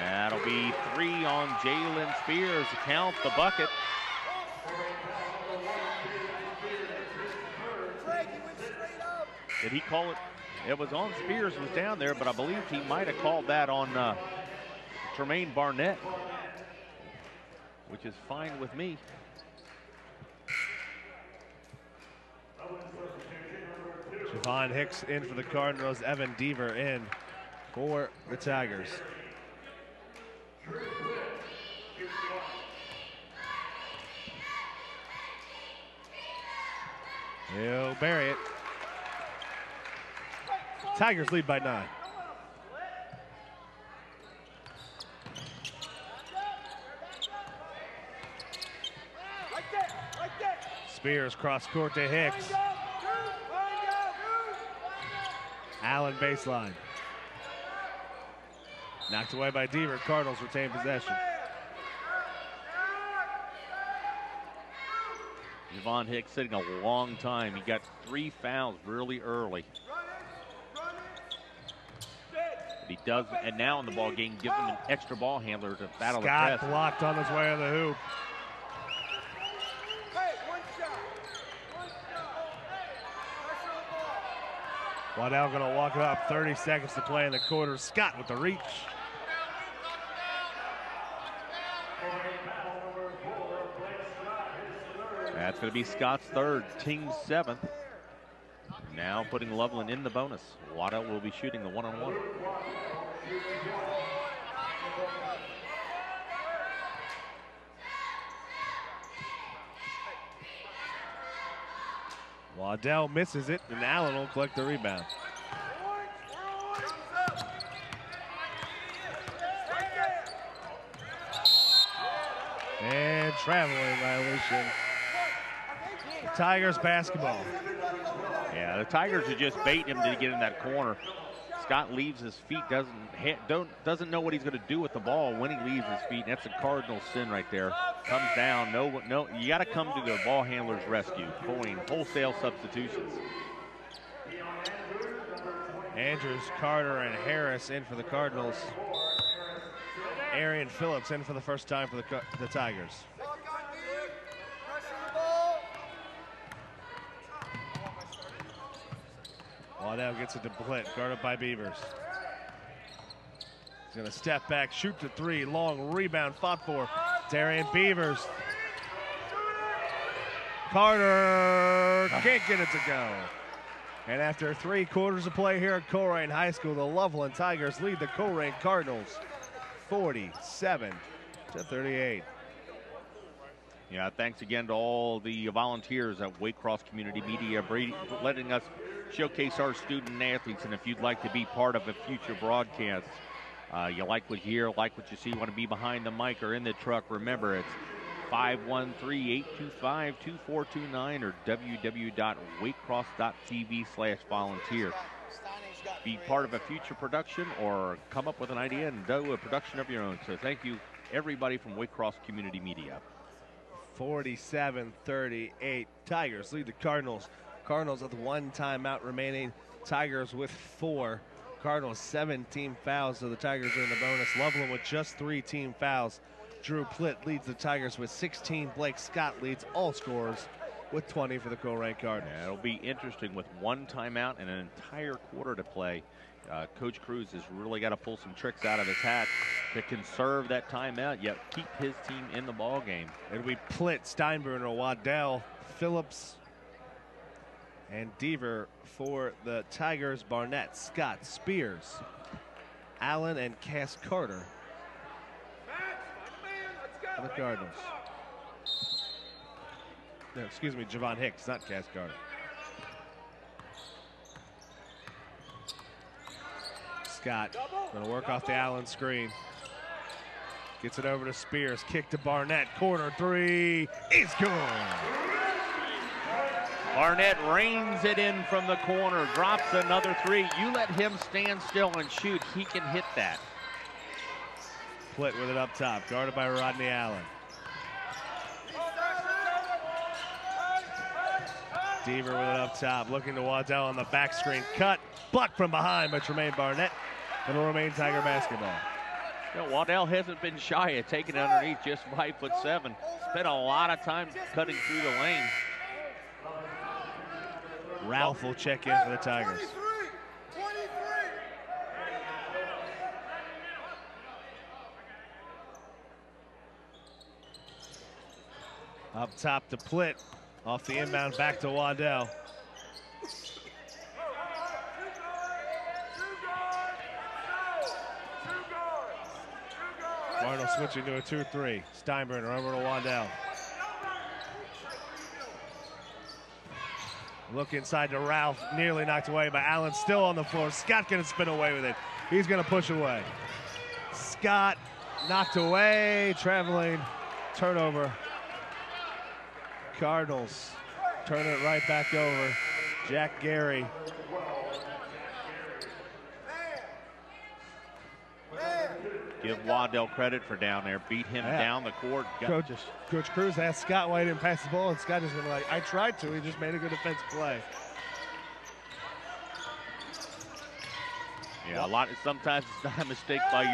That'll be 3 on Jalen Spears to count the bucket. Did he call it? It was on Spears, was down there, but I believe he might have called that on Tremaine Barnett, which is fine with me. Javon Hicks in for the Cardinals, Evan Deaver in for the Tigers. He'll bury it. Tigers lead by 9. Spears cross court to Hicks. Allen baseline. Knocked away by Deaver. Cardinals retain possession. Javon Hicks sitting a long time. He got 3 fouls really early. But he does, and now in the ball game, gives him an extra ball handler to battle the press. Scott blocked on his way to the hoop. Waddell going to walk it up. 30 seconds to play in the quarter. Scott with the reach. That's going to be Scott's third, team's seventh. Now putting Loveland in the bonus. Waddell will be shooting the one-on-one. Waddell misses it, and Allen will collect the rebound. And traveling violation. Tigers basketball. Yeah, the Tigers are just baiting him to get in that corner. Scott leaves his feet, doesn't know what he's going to do with the ball when he leaves his feet. And that's a cardinal sin right there. Comes down, no, you got to come to the ball handler's rescue, pulling wholesale substitutions. Andrews, Carter, and Harris in for the Cardinals. Arian Phillips in for the first time for the Tigers. Waddell gets it to Blitt, guarded by Beavers. He's going to step back, shoot to three, long rebound, fought for Darian Beavers. Carter can't get it to go. And after 3 quarters of play here at Colerain High School, the Loveland Tigers lead the Colerain Cardinals 47-38. Yeah, thanks again to all the volunteers at Waycross Community Media, letting us showcase our student athletes. And if you'd like to be part of a future broadcast, you like what you hear, like what you see, want to be behind the mic or in the truck, remember it's 513-825-2429 or www.waycross.tv/volunteer. Be part of a future production or come up with an idea and do a production of your own. So thank you, everybody from Waycross Community Media. 47-38. Tigers lead the Cardinals. Cardinals with 1 timeout remaining. Tigers with 4. Cardinals 7 team fouls, so the Tigers are in the bonus. Loveland with just 3 team fouls. Drew Plitt leads the Tigers with 16. Blake Scott leads all scorers with 20 for the Colerain Cardinals. Yeah, it'll be interesting with 1 timeout and an entire quarter to play. Coach Cruz has really got to pull some tricks out of his hat to conserve that timeout, yet keep his team in the ball game. It'll be Plitt, Steinbruner, Waddell, Phillips, and Deaver for the Tigers. Barnett, Scott, Spears, Allen, and Cass Carter for the Cardinals. No, excuse me, Javon Hicks, not Cass Carter. Scott going to work off the Allen screen. Gets it over to Spears. Kick to Barnett. Corner 3 is good. Barnett reins it in from the corner. Drops another 3. You let him stand still and shoot. He can hit that. Plitt with it up top. Guarded by Rodney Allen. Deaver with it up top. Looking to Waddell on the back screen. Cut. Blocked from behind by Tremaine Barnett. It'll remain Tiger basketball. You know, Waddell hasn't been shy at taking it underneath, just 5'7". Spent a lot of time cutting through the lane. Ralph will check in for the Tigers. Up top to Plitt. Off the inbound, back to Waddell. Arnold switching to a 2-3. Steinbrenner over to Waddell. Look inside to Ralph. Nearly knocked away by Allen. Still on the floor. Scott going to spin away with it. He's going to push away. Scott knocked away. Traveling. Turnover. Cardinals turn it right back over. Jack Gary. Give Waddell credit for down there. Beat him down the court. Coach Cruz asked Scott why he didn't pass the ball, and Scott just went like, I tried to. He just made a good defensive play. Yeah, sometimes it's not a mistake by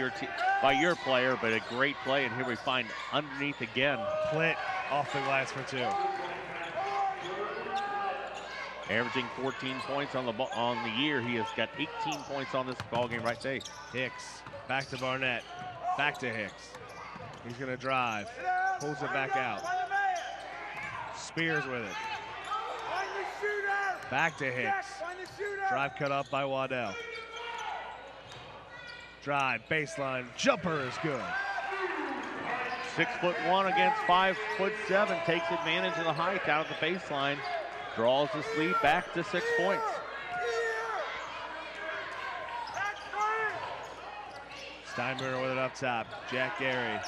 your player, but a great play. And here we find underneath again. Plitt off the glass for 2. Averaging 14 points on the year. He has got 18 points on this ball game right today. Hicks, back to Barnett, back to Hicks. He's gonna drive, pulls it back out. Spears with it. Back to Hicks. Drive cut up by Waddell. Drive, baseline, jumper is good. 6'1" against 5'7", takes advantage of the height out of the baseline. Draws this lead back to 6 points. Steinbrenner with it up top. Jack Gary.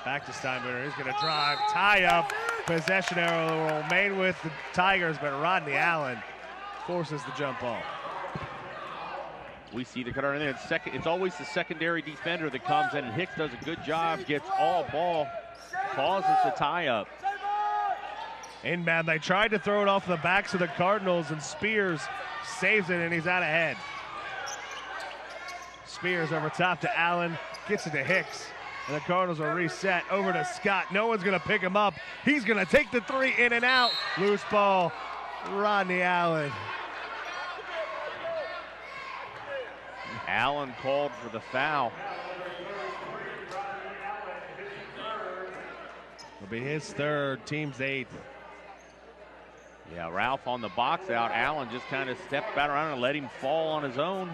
Back to Steinbrenner. He's going to drive, tie up. Possession arrow will remain with the Tigers, but Rodney Allen forces the jump ball. We see the cutter in there. It's always the secondary defender that comes in, and Hicks does a good job, gets all ball, causes the tie up. Inbound, they tried to throw it off the backs of the Cardinals, and Spears saves it, and he's out ahead. Spears over top to Allen, gets it to Hicks, and the Cardinals will reset over to Scott. No one's going to pick him up. He's going to take the three, in and out. Loose ball, Rodney Allen. Allen called for the foul. It'll be his third, team's 8th. Yeah, Ralph on the box out. Allen just kind of stepped back around and let him fall on his own.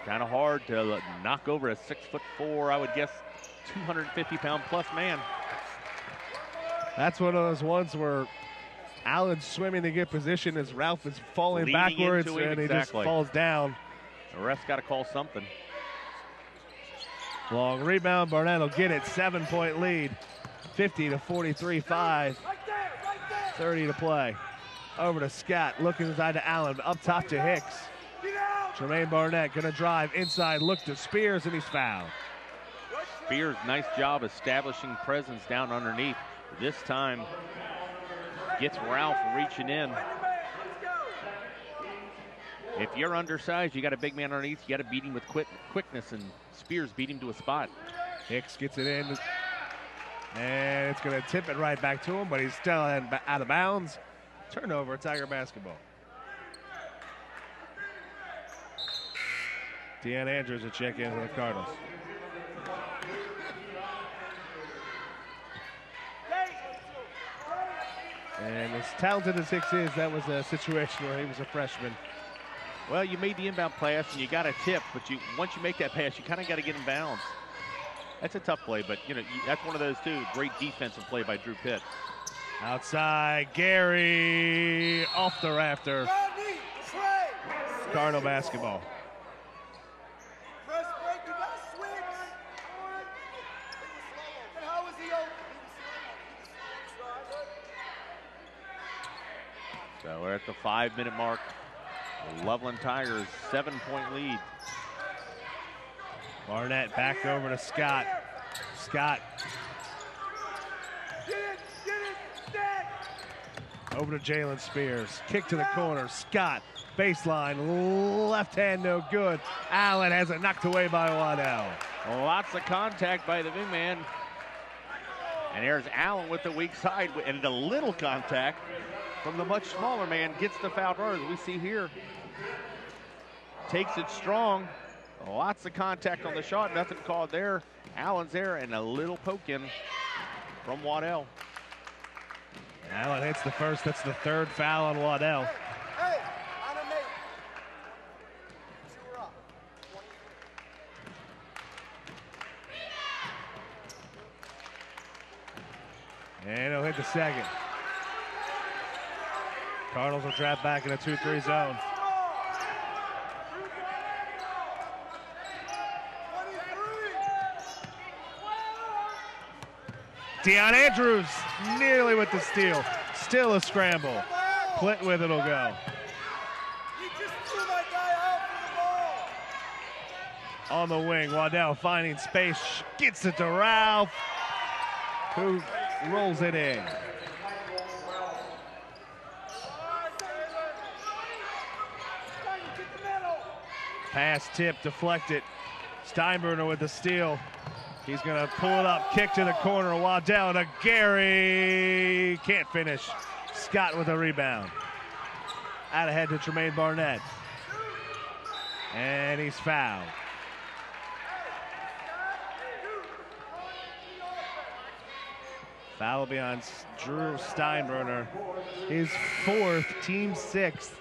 Kind of hard to knock over a 6'4", I would guess, 250-pound plus man. That's one of those ones where Allen's swimming to get position as Ralph is falling Leading backwards, into him, and he just falls down. The ref's got to call something. Long rebound, Barnett will get it, 7-point lead, 50-43, 30 to play. Over to Scott, looking inside to Allen, up top to Hicks. Tremaine Barnett gonna drive inside, look to Spears, and he's fouled. Spears, nice job establishing presence down underneath. This time, gets Ralph reaching in. If you're undersized, you got a big man underneath, you got to beat him with quickness, and Spears beat him to a spot. Hicks gets it in, and it's going to tip it right back to him, but he's still out of bounds. Turnover, Tiger basketball. Deanna Andrews will check in for the Cardinals. And as talented as Hicks is, that was a situation where he was a freshman. Well, you made the inbound pass and you got a tip, but once you make that pass, you kind of got to get in bounds. That's a tough play, but that's one of those too. Great defensive play by Drew Pitt. Outside, Gary off the rafter. Cardinal basketball. So we're at the 5-minute mark. Loveland Tigers, 7-point lead. Barnett back over to Scott. Scott. Over to Jalen Spears. Kick to the corner. Scott, baseline, left hand, no good. Allen has it knocked away by Waddell. Lots of contact by the big man. And there's Allen with the weak side, and a little contact from the much smaller man, gets the foul as we see here. Takes it strong. Lots of contact on the shot, nothing called there. Allen's there, and a little poke in from Waddell. Allen hits the first, that's the third foul on Waddell. And he'll hit the second. Cardinals will trap back in a 2-3 zone. Deon Andrews nearly with the steal. Still a scramble. Clint with it will go. On the wing, Waddell finding space, gets it to Ralph, who rolls it in. Pass tip deflected. Steinbrenner with the steal. He's going to pull it up, kick to the corner. Waddell to Gary. Can't finish. Scott with a rebound. Out ahead to Tremaine Barnett. And he's fouled. Foul will be on Drew Steinbrenner. His 4th, team 6th.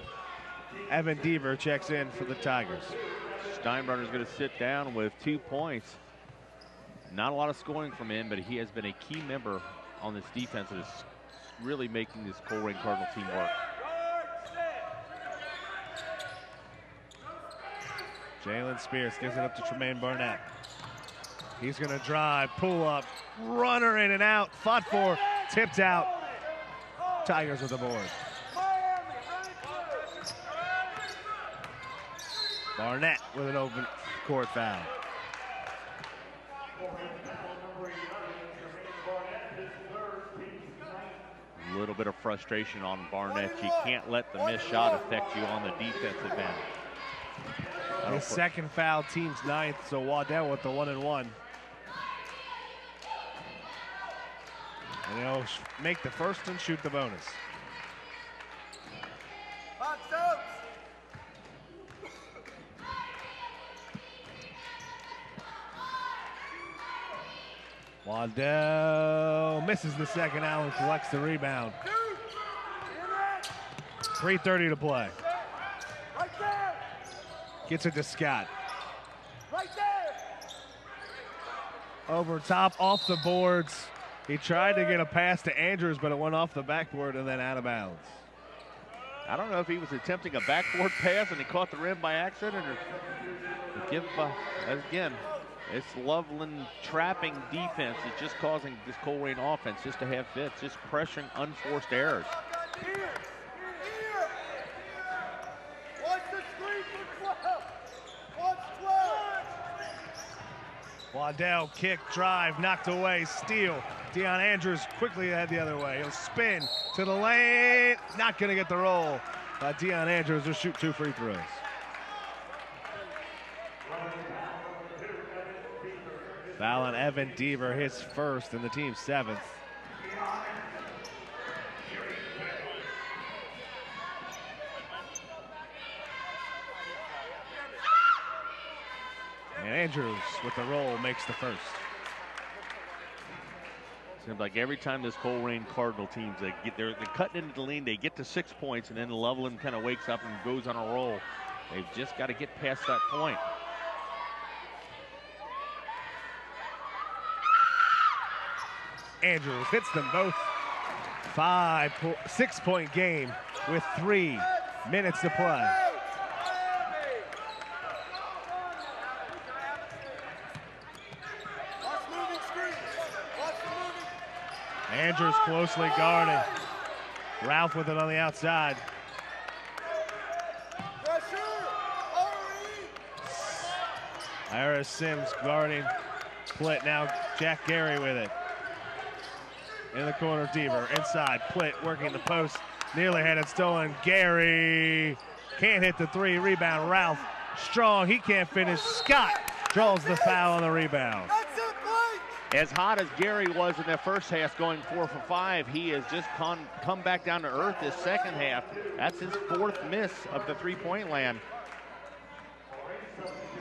Evan Deaver checks in for the Tigers. Steinbrenner's going to sit down with 2 points. Not a lot of scoring from him, but he has been a key member on this defense that is really making this Colerain Cardinal team work. Jalen Spears gives it up to Tremaine Barnett. He's going to drive, pull up, runner in and out, fought for, tipped out. Tigers with the board. Barnett with an open court foul. A little bit of frustration on Barnett. You can't let the missed shot affect you on the defensive end. His second foul, team's 9th, so Waddell with the 1-and-1. And he'll make the first and shoot the bonus. Waddell misses the second. Allen collects the rebound. 3:30 to play. Gets it to Scott. Over top, off the boards. He tried to get a pass to Andrews, but it went off the backboard and then out of bounds. I don't know if he was attempting a backboard pass and he caught the rim by accident, or give again. It's Loveland trapping defense. It's just causing this Colerain offense just to have fits, just pressuring unforced errors. Waddell kick, drive, knocked away, steal. Deion Andrews quickly head the other way. He'll spin to the lane. Not going to get the roll. Deion Andrews will shoot 2 free throws. Foul on Evan Deaver, his first and the team's 7th. And Andrews with the roll makes the first. Seems like every time this Colerain Cardinal teams, they're cutting into the lead, they get to 6 points, and then Loveland kind of wakes up and goes on a roll. They've just got to get past that point. Andrews hits them both. 6-point game with 3 minutes to play. Andrews closely guarded. Ralph with it on the outside. Ira Sims guarding Plitt. Now Jack Gary with it. In the corner, Deaver. Inside, Plitt working the post. Nearly had it stolen. Gary can't hit the 3. Rebound, Ralph. Strong, he can't finish. Scott draws the foul on the rebound. As hot as Gary was in the first half, going 4 for 5, he has just come back down to earth this second half. That's his 4th miss of the 3-point land.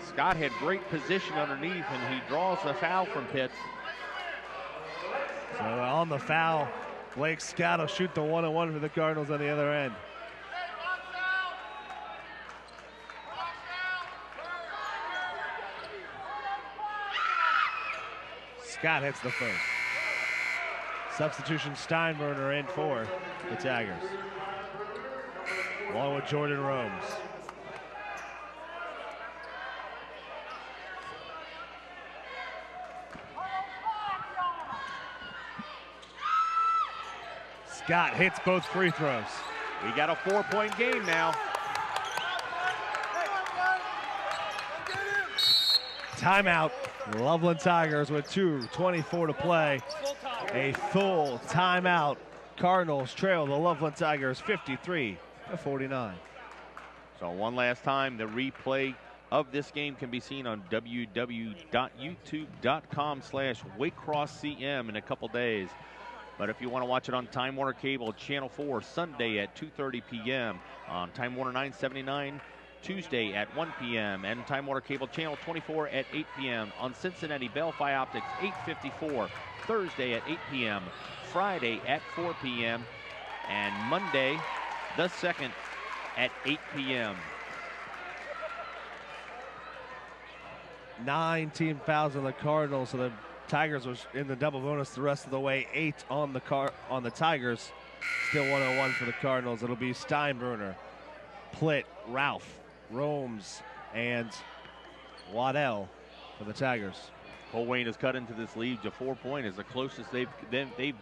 Scott had great position underneath, and he draws the foul from Pitts. So on the foul, Blake Scott will shoot the 1-on-1 for the Cardinals on the other end. Scott hits the first. Substitution Steinbrenner in for the Tigers, along with Jordan Romes. Scott hits both free throws. We got a 4-point game now. Timeout. Loveland Tigers with 2:24 to play. A full timeout. Cardinals trail the Loveland Tigers 53-49. So one last time, the replay of this game can be seen on www.youtube.com/WaycrossCM in a couple days. But if you want to watch it on Time Warner Cable, Channel 4, Sunday at 2:30 p.m. on Time Warner 979, Tuesday at 1 p.m. and Time Warner Cable Channel 24 at 8 p.m. on Cincinnati Bell-Fi Optics 8:54, Thursday at 8 p.m., Friday at 4 p.m., and Monday the 2nd at 8 p.m. 9 team fouls on the Cardinals, so the Tigers was in the double bonus the rest of the way. 8 on the Tigers. Still 101 for the Cardinals. It'll be Steinbrenner, Plitt, Ralph, Romes, and Waddell for the Tigers. Colerain has cut into this lead to 4 points. Is the closest they've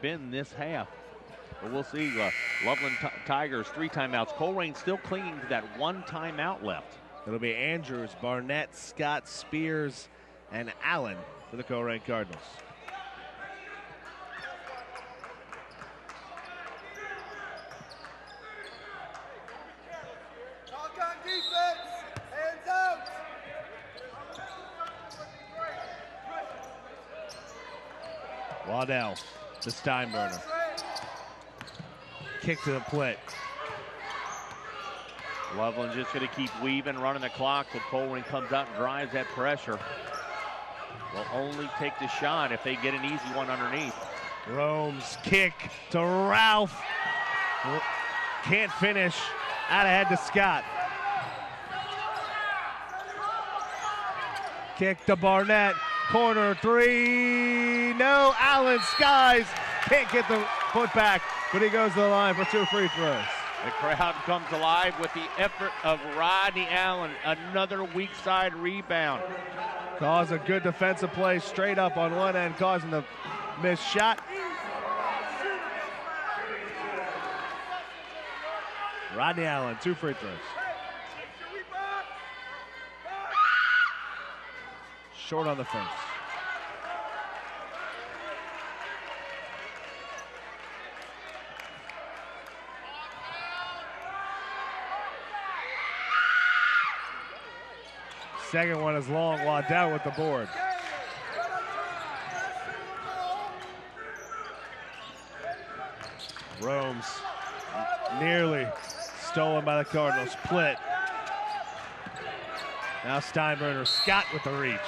been this half. But we'll see. Loveland Tigers 3 timeouts. Colerain still clinging to that 1 timeout left. It'll be Andrews, Barnett, Scott, Spears, and Allen for the Colerain Cardinals. Talk on defense. Hands out. Waddell to Steinbrenner. Kick to the Plitt. Loveland just going to keep weaving, running the clock till Colerain comes out and drives that pressure. Will only take the shot if they get an easy one underneath. Rome's kick to Ralph. Can't finish. Out ahead to Scott. Kick to Barnett. Corner 3. No, Allen Skies can't get the foot back, but he goes to the line for 2 free throws. The crowd comes alive with the effort of Rodney Allen. Another weak side rebound. Calls a good defensive play straight up on one end, causing the missed shot. Rodney Allen, 2 free throws. Short on the first. Second one is long. Waddell with the board. Romes nearly stolen by the Cardinals. Plitt. Now Steinbrenner. Scott with the reach.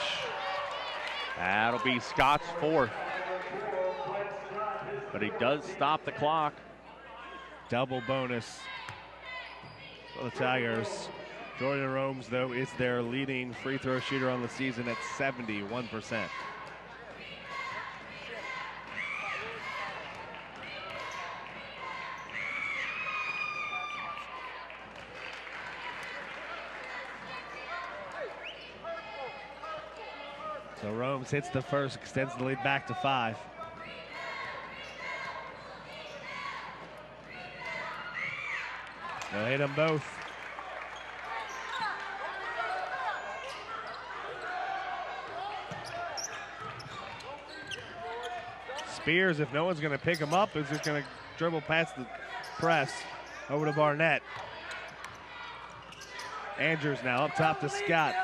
That'll be Scott's 4th. But he does stop the clock. Double bonus for the Tigers. Jordan Romes, though, is their leading free throw shooter on the season at 71%. So Romes hits the first, extends the lead back to 5. They'll hit them both. Spears, if no one's going to pick him up, is just going to dribble past the press over to Barnett. Andrews now up top to Scott.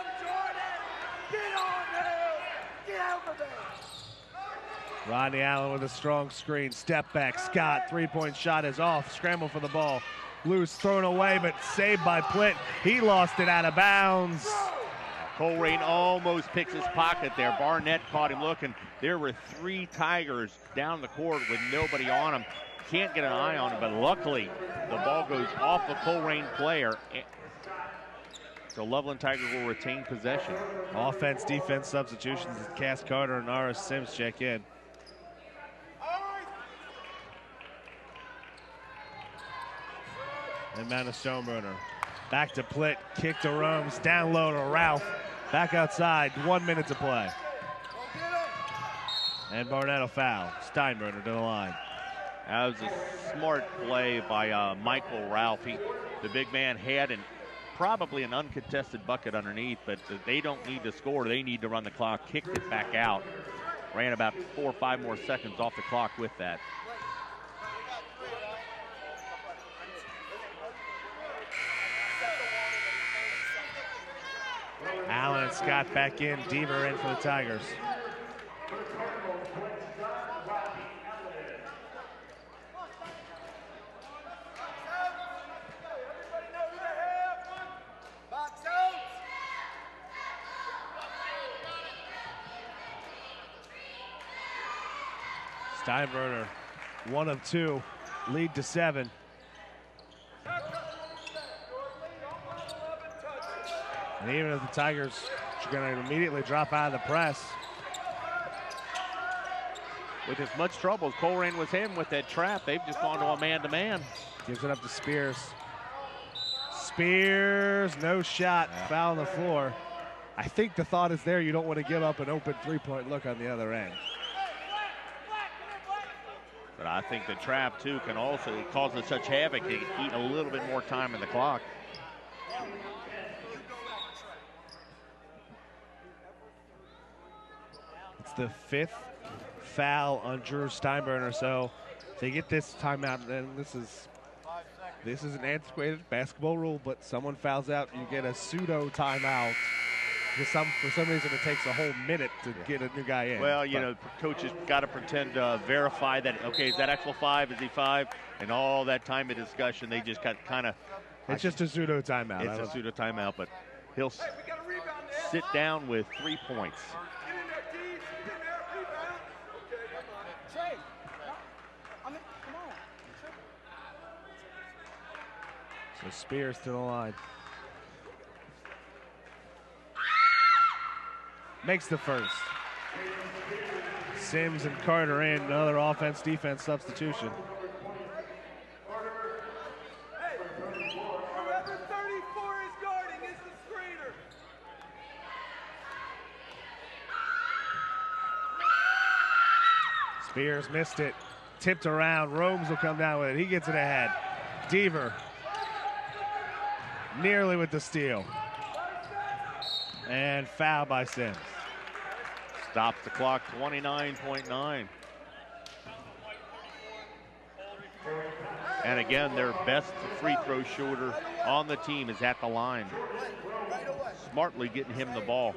Rodney Allen with a strong screen. Step back. Scott, 3-point shot is off. Scramble for the ball. Loose, thrown away, but saved by Plitt. He lost it out of bounds. Colerain almost picks his pocket there. Barnett caught him looking. There were 3 Tigers down the court with nobody on him. Can't get an eye on him, but luckily the ball goes off a Colerain player. So Loveland Tigers will retain possession. Offense, defense substitutions as Cass Carter and Norris Sims check in. And Matt Steinbrenner. Back to Plitt, kick to Romes, down low to Ralph. Back outside, 1 minute to play. And Barnett will foul. Steinbrenner to the line. That was a smart play by Michael Ralph. The big man had probably an uncontested bucket underneath, but they don't need to score. They need to run the clock, kicked it back out. Ran about 4 or 5 more seconds off the clock with that. Allen and Scott back in. Deaver in for the Tigers. Steinbrenner, 1 of 2, lead to 7. And even if the Tigers are going to immediately drop out of the press. With as much trouble as Colerain was having with that trap, they've just gone to a man-to-man. Gives it up to Spears. Spears, no shot, foul on the floor. I think the thought is there, you don't want to give up an open three-point look on the other end. But I think the trap, too, can also cause such havoc. It can eat a little bit more time in the clock. It's the 5th foul on Drew Steinbrenner, so if they get this timeout, then this is an antiquated basketball rule, but someone fouls out, you get a pseudo timeout. For some reason, it takes a whole minute to get a new guy in. Well, you know, coaches got to pretend to verify that, okay, is that actual 5? Is he 5? And all that time of discussion, they just got kind of. It's just a pseudo timeout. It's a pseudo timeout, but he'll sit down with 3 points. So Spears to the line. Makes the first. Sims and Carter in, another offense-defense substitution. Whoever 34 is guarding is the screener. Spears missed it. Tipped around. Romes will come down with it. He gets it ahead. Deaver nearly with the steal. And foul by Sims. Stops the clock, 29.9. And again, their best free throw shooter on the team is at the line. Smartly getting him the ball.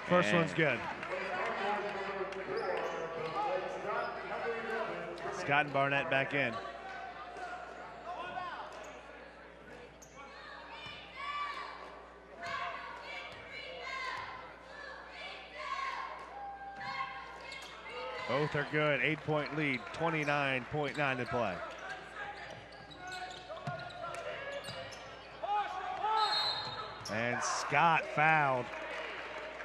First one's good. Scott and Barnett back in. Both are good. 8-point lead, 29.9 to play. And Scott fouled.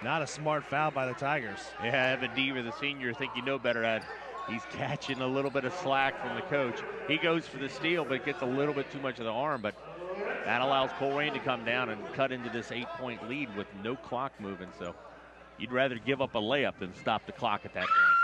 Not a smart foul by the Tigers. Yeah, Evan Deaver, the senior, think you know better at. He's catching a little bit of slack from the coach. He goes for the steal, but gets a little bit too much of the arm. But that allows Colerain to come down and cut into this 8-point lead with no clock moving. So you'd rather give up a layup than stop the clock at that point.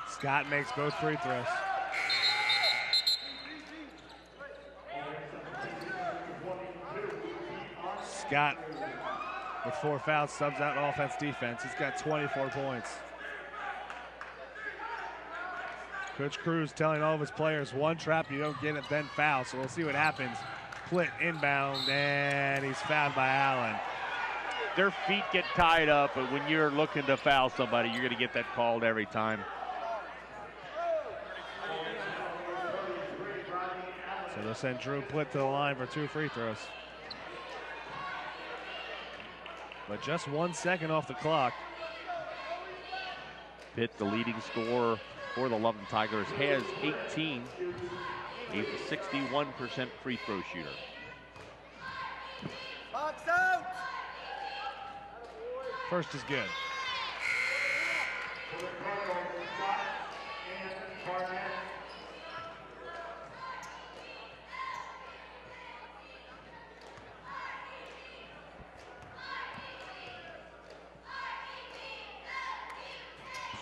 Scott makes both free throws. Scott with 4 fouls, subs out offense defense. He's got 24 points. Coach Cruz telling all of his players, one trap, you don't get it, then foul. So we'll see what happens. Plitt inbound, and he's fouled by Allen. Their feet get tied up, but when you're looking to foul somebody, you're going to get that called every time. So they'll send Drew Plitt to the line for 2 free throws. But just 1 second off the clock. Pitt, the leading scorer for the Loveland Tigers, has 18. He's a 61% free throw shooter. Box out. First is good.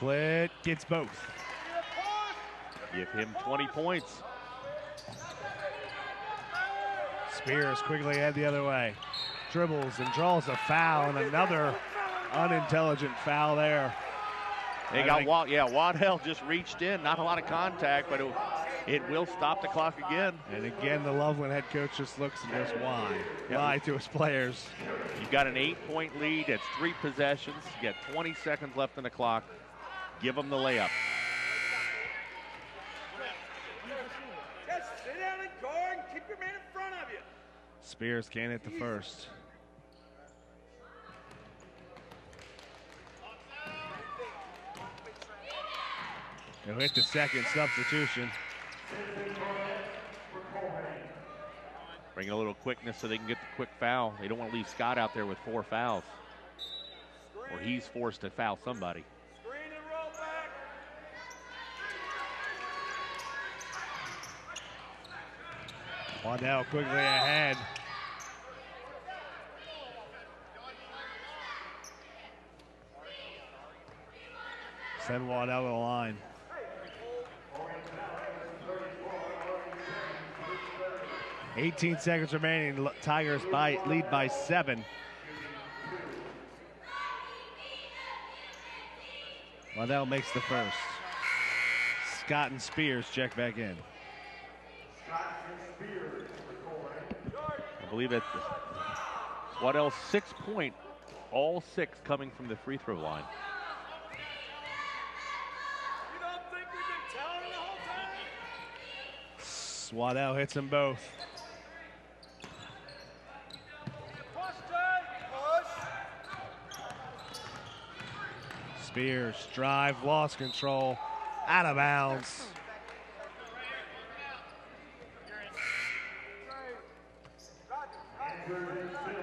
Clit gets both. Give him 20 points. Spears quickly head the other way. Dribbles and draws a foul, and another unintelligent foul there. They got Waddell just reached in. Not a lot of contact, but it will stop the clock again. And again, the Loveland head coach just looks and goes, why? Why to his players? You've got an 8-point lead. It's 3 possessions. You got 20 seconds left on the clock. Give them the layup. Just sit down and guard and keep your man in front of you. Spears can't hit the first. He'll hit the second substitution. Bring a little quickness so they can get the quick foul. They don't want to leave Scott out there with 4 fouls. Or he's forced to foul somebody. Screen and roll back. Waddell quickly ahead. Send Waddell to the line. $18 seconds remaining. Tigers lead by 7. Waddell makes the first. Scott and Spears check back in. I believe it's Waddell's 6-point, all 6 coming from the free throw line. You don't think we've been telling the whole time? Waddell hits them both. Push, Jay. Push. Spears drive, lost control, out of bounds.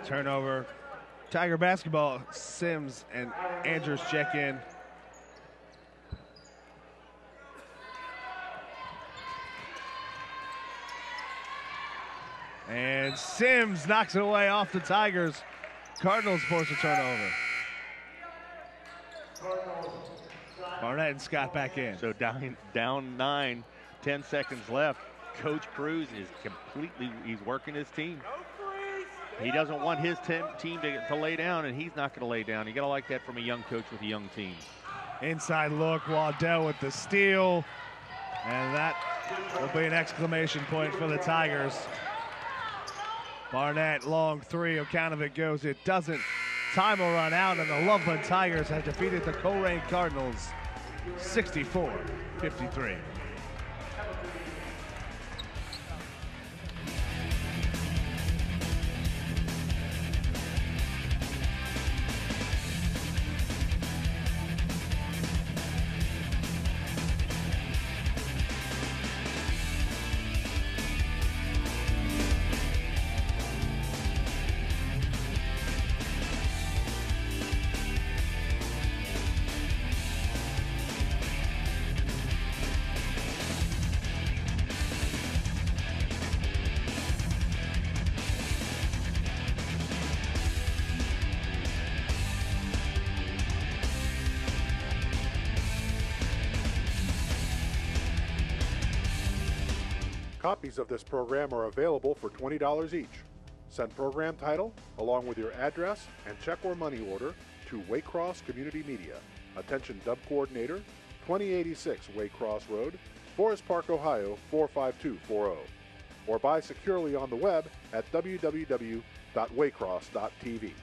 Turnover. Tiger basketball. Sims and Andrews check in. And Sims knocks it away off the Tigers. Cardinals force a turnover. Barnett and Scott back in. So down 9, 10 seconds left. Coach Cruz is he's working his team. He doesn't want his team to lay down, and he's not going to lay down. You got to like that from a young coach with a young team. Inside look, Waddell with the steal. And that will be an exclamation point for the Tigers. Barnett, long 3, a count of it goes. It doesn't. Time will run out, and the Loveland Tigers have defeated the Colerain Cardinals 64-53. Copies of this program are available for $20 each. Send program title along with your address and check or money order to Waycross Community Media. Attention Dub Coordinator, 2086 Waycross Road, Forest Park, Ohio 45240. Or buy securely on the web at www.waycross.tv.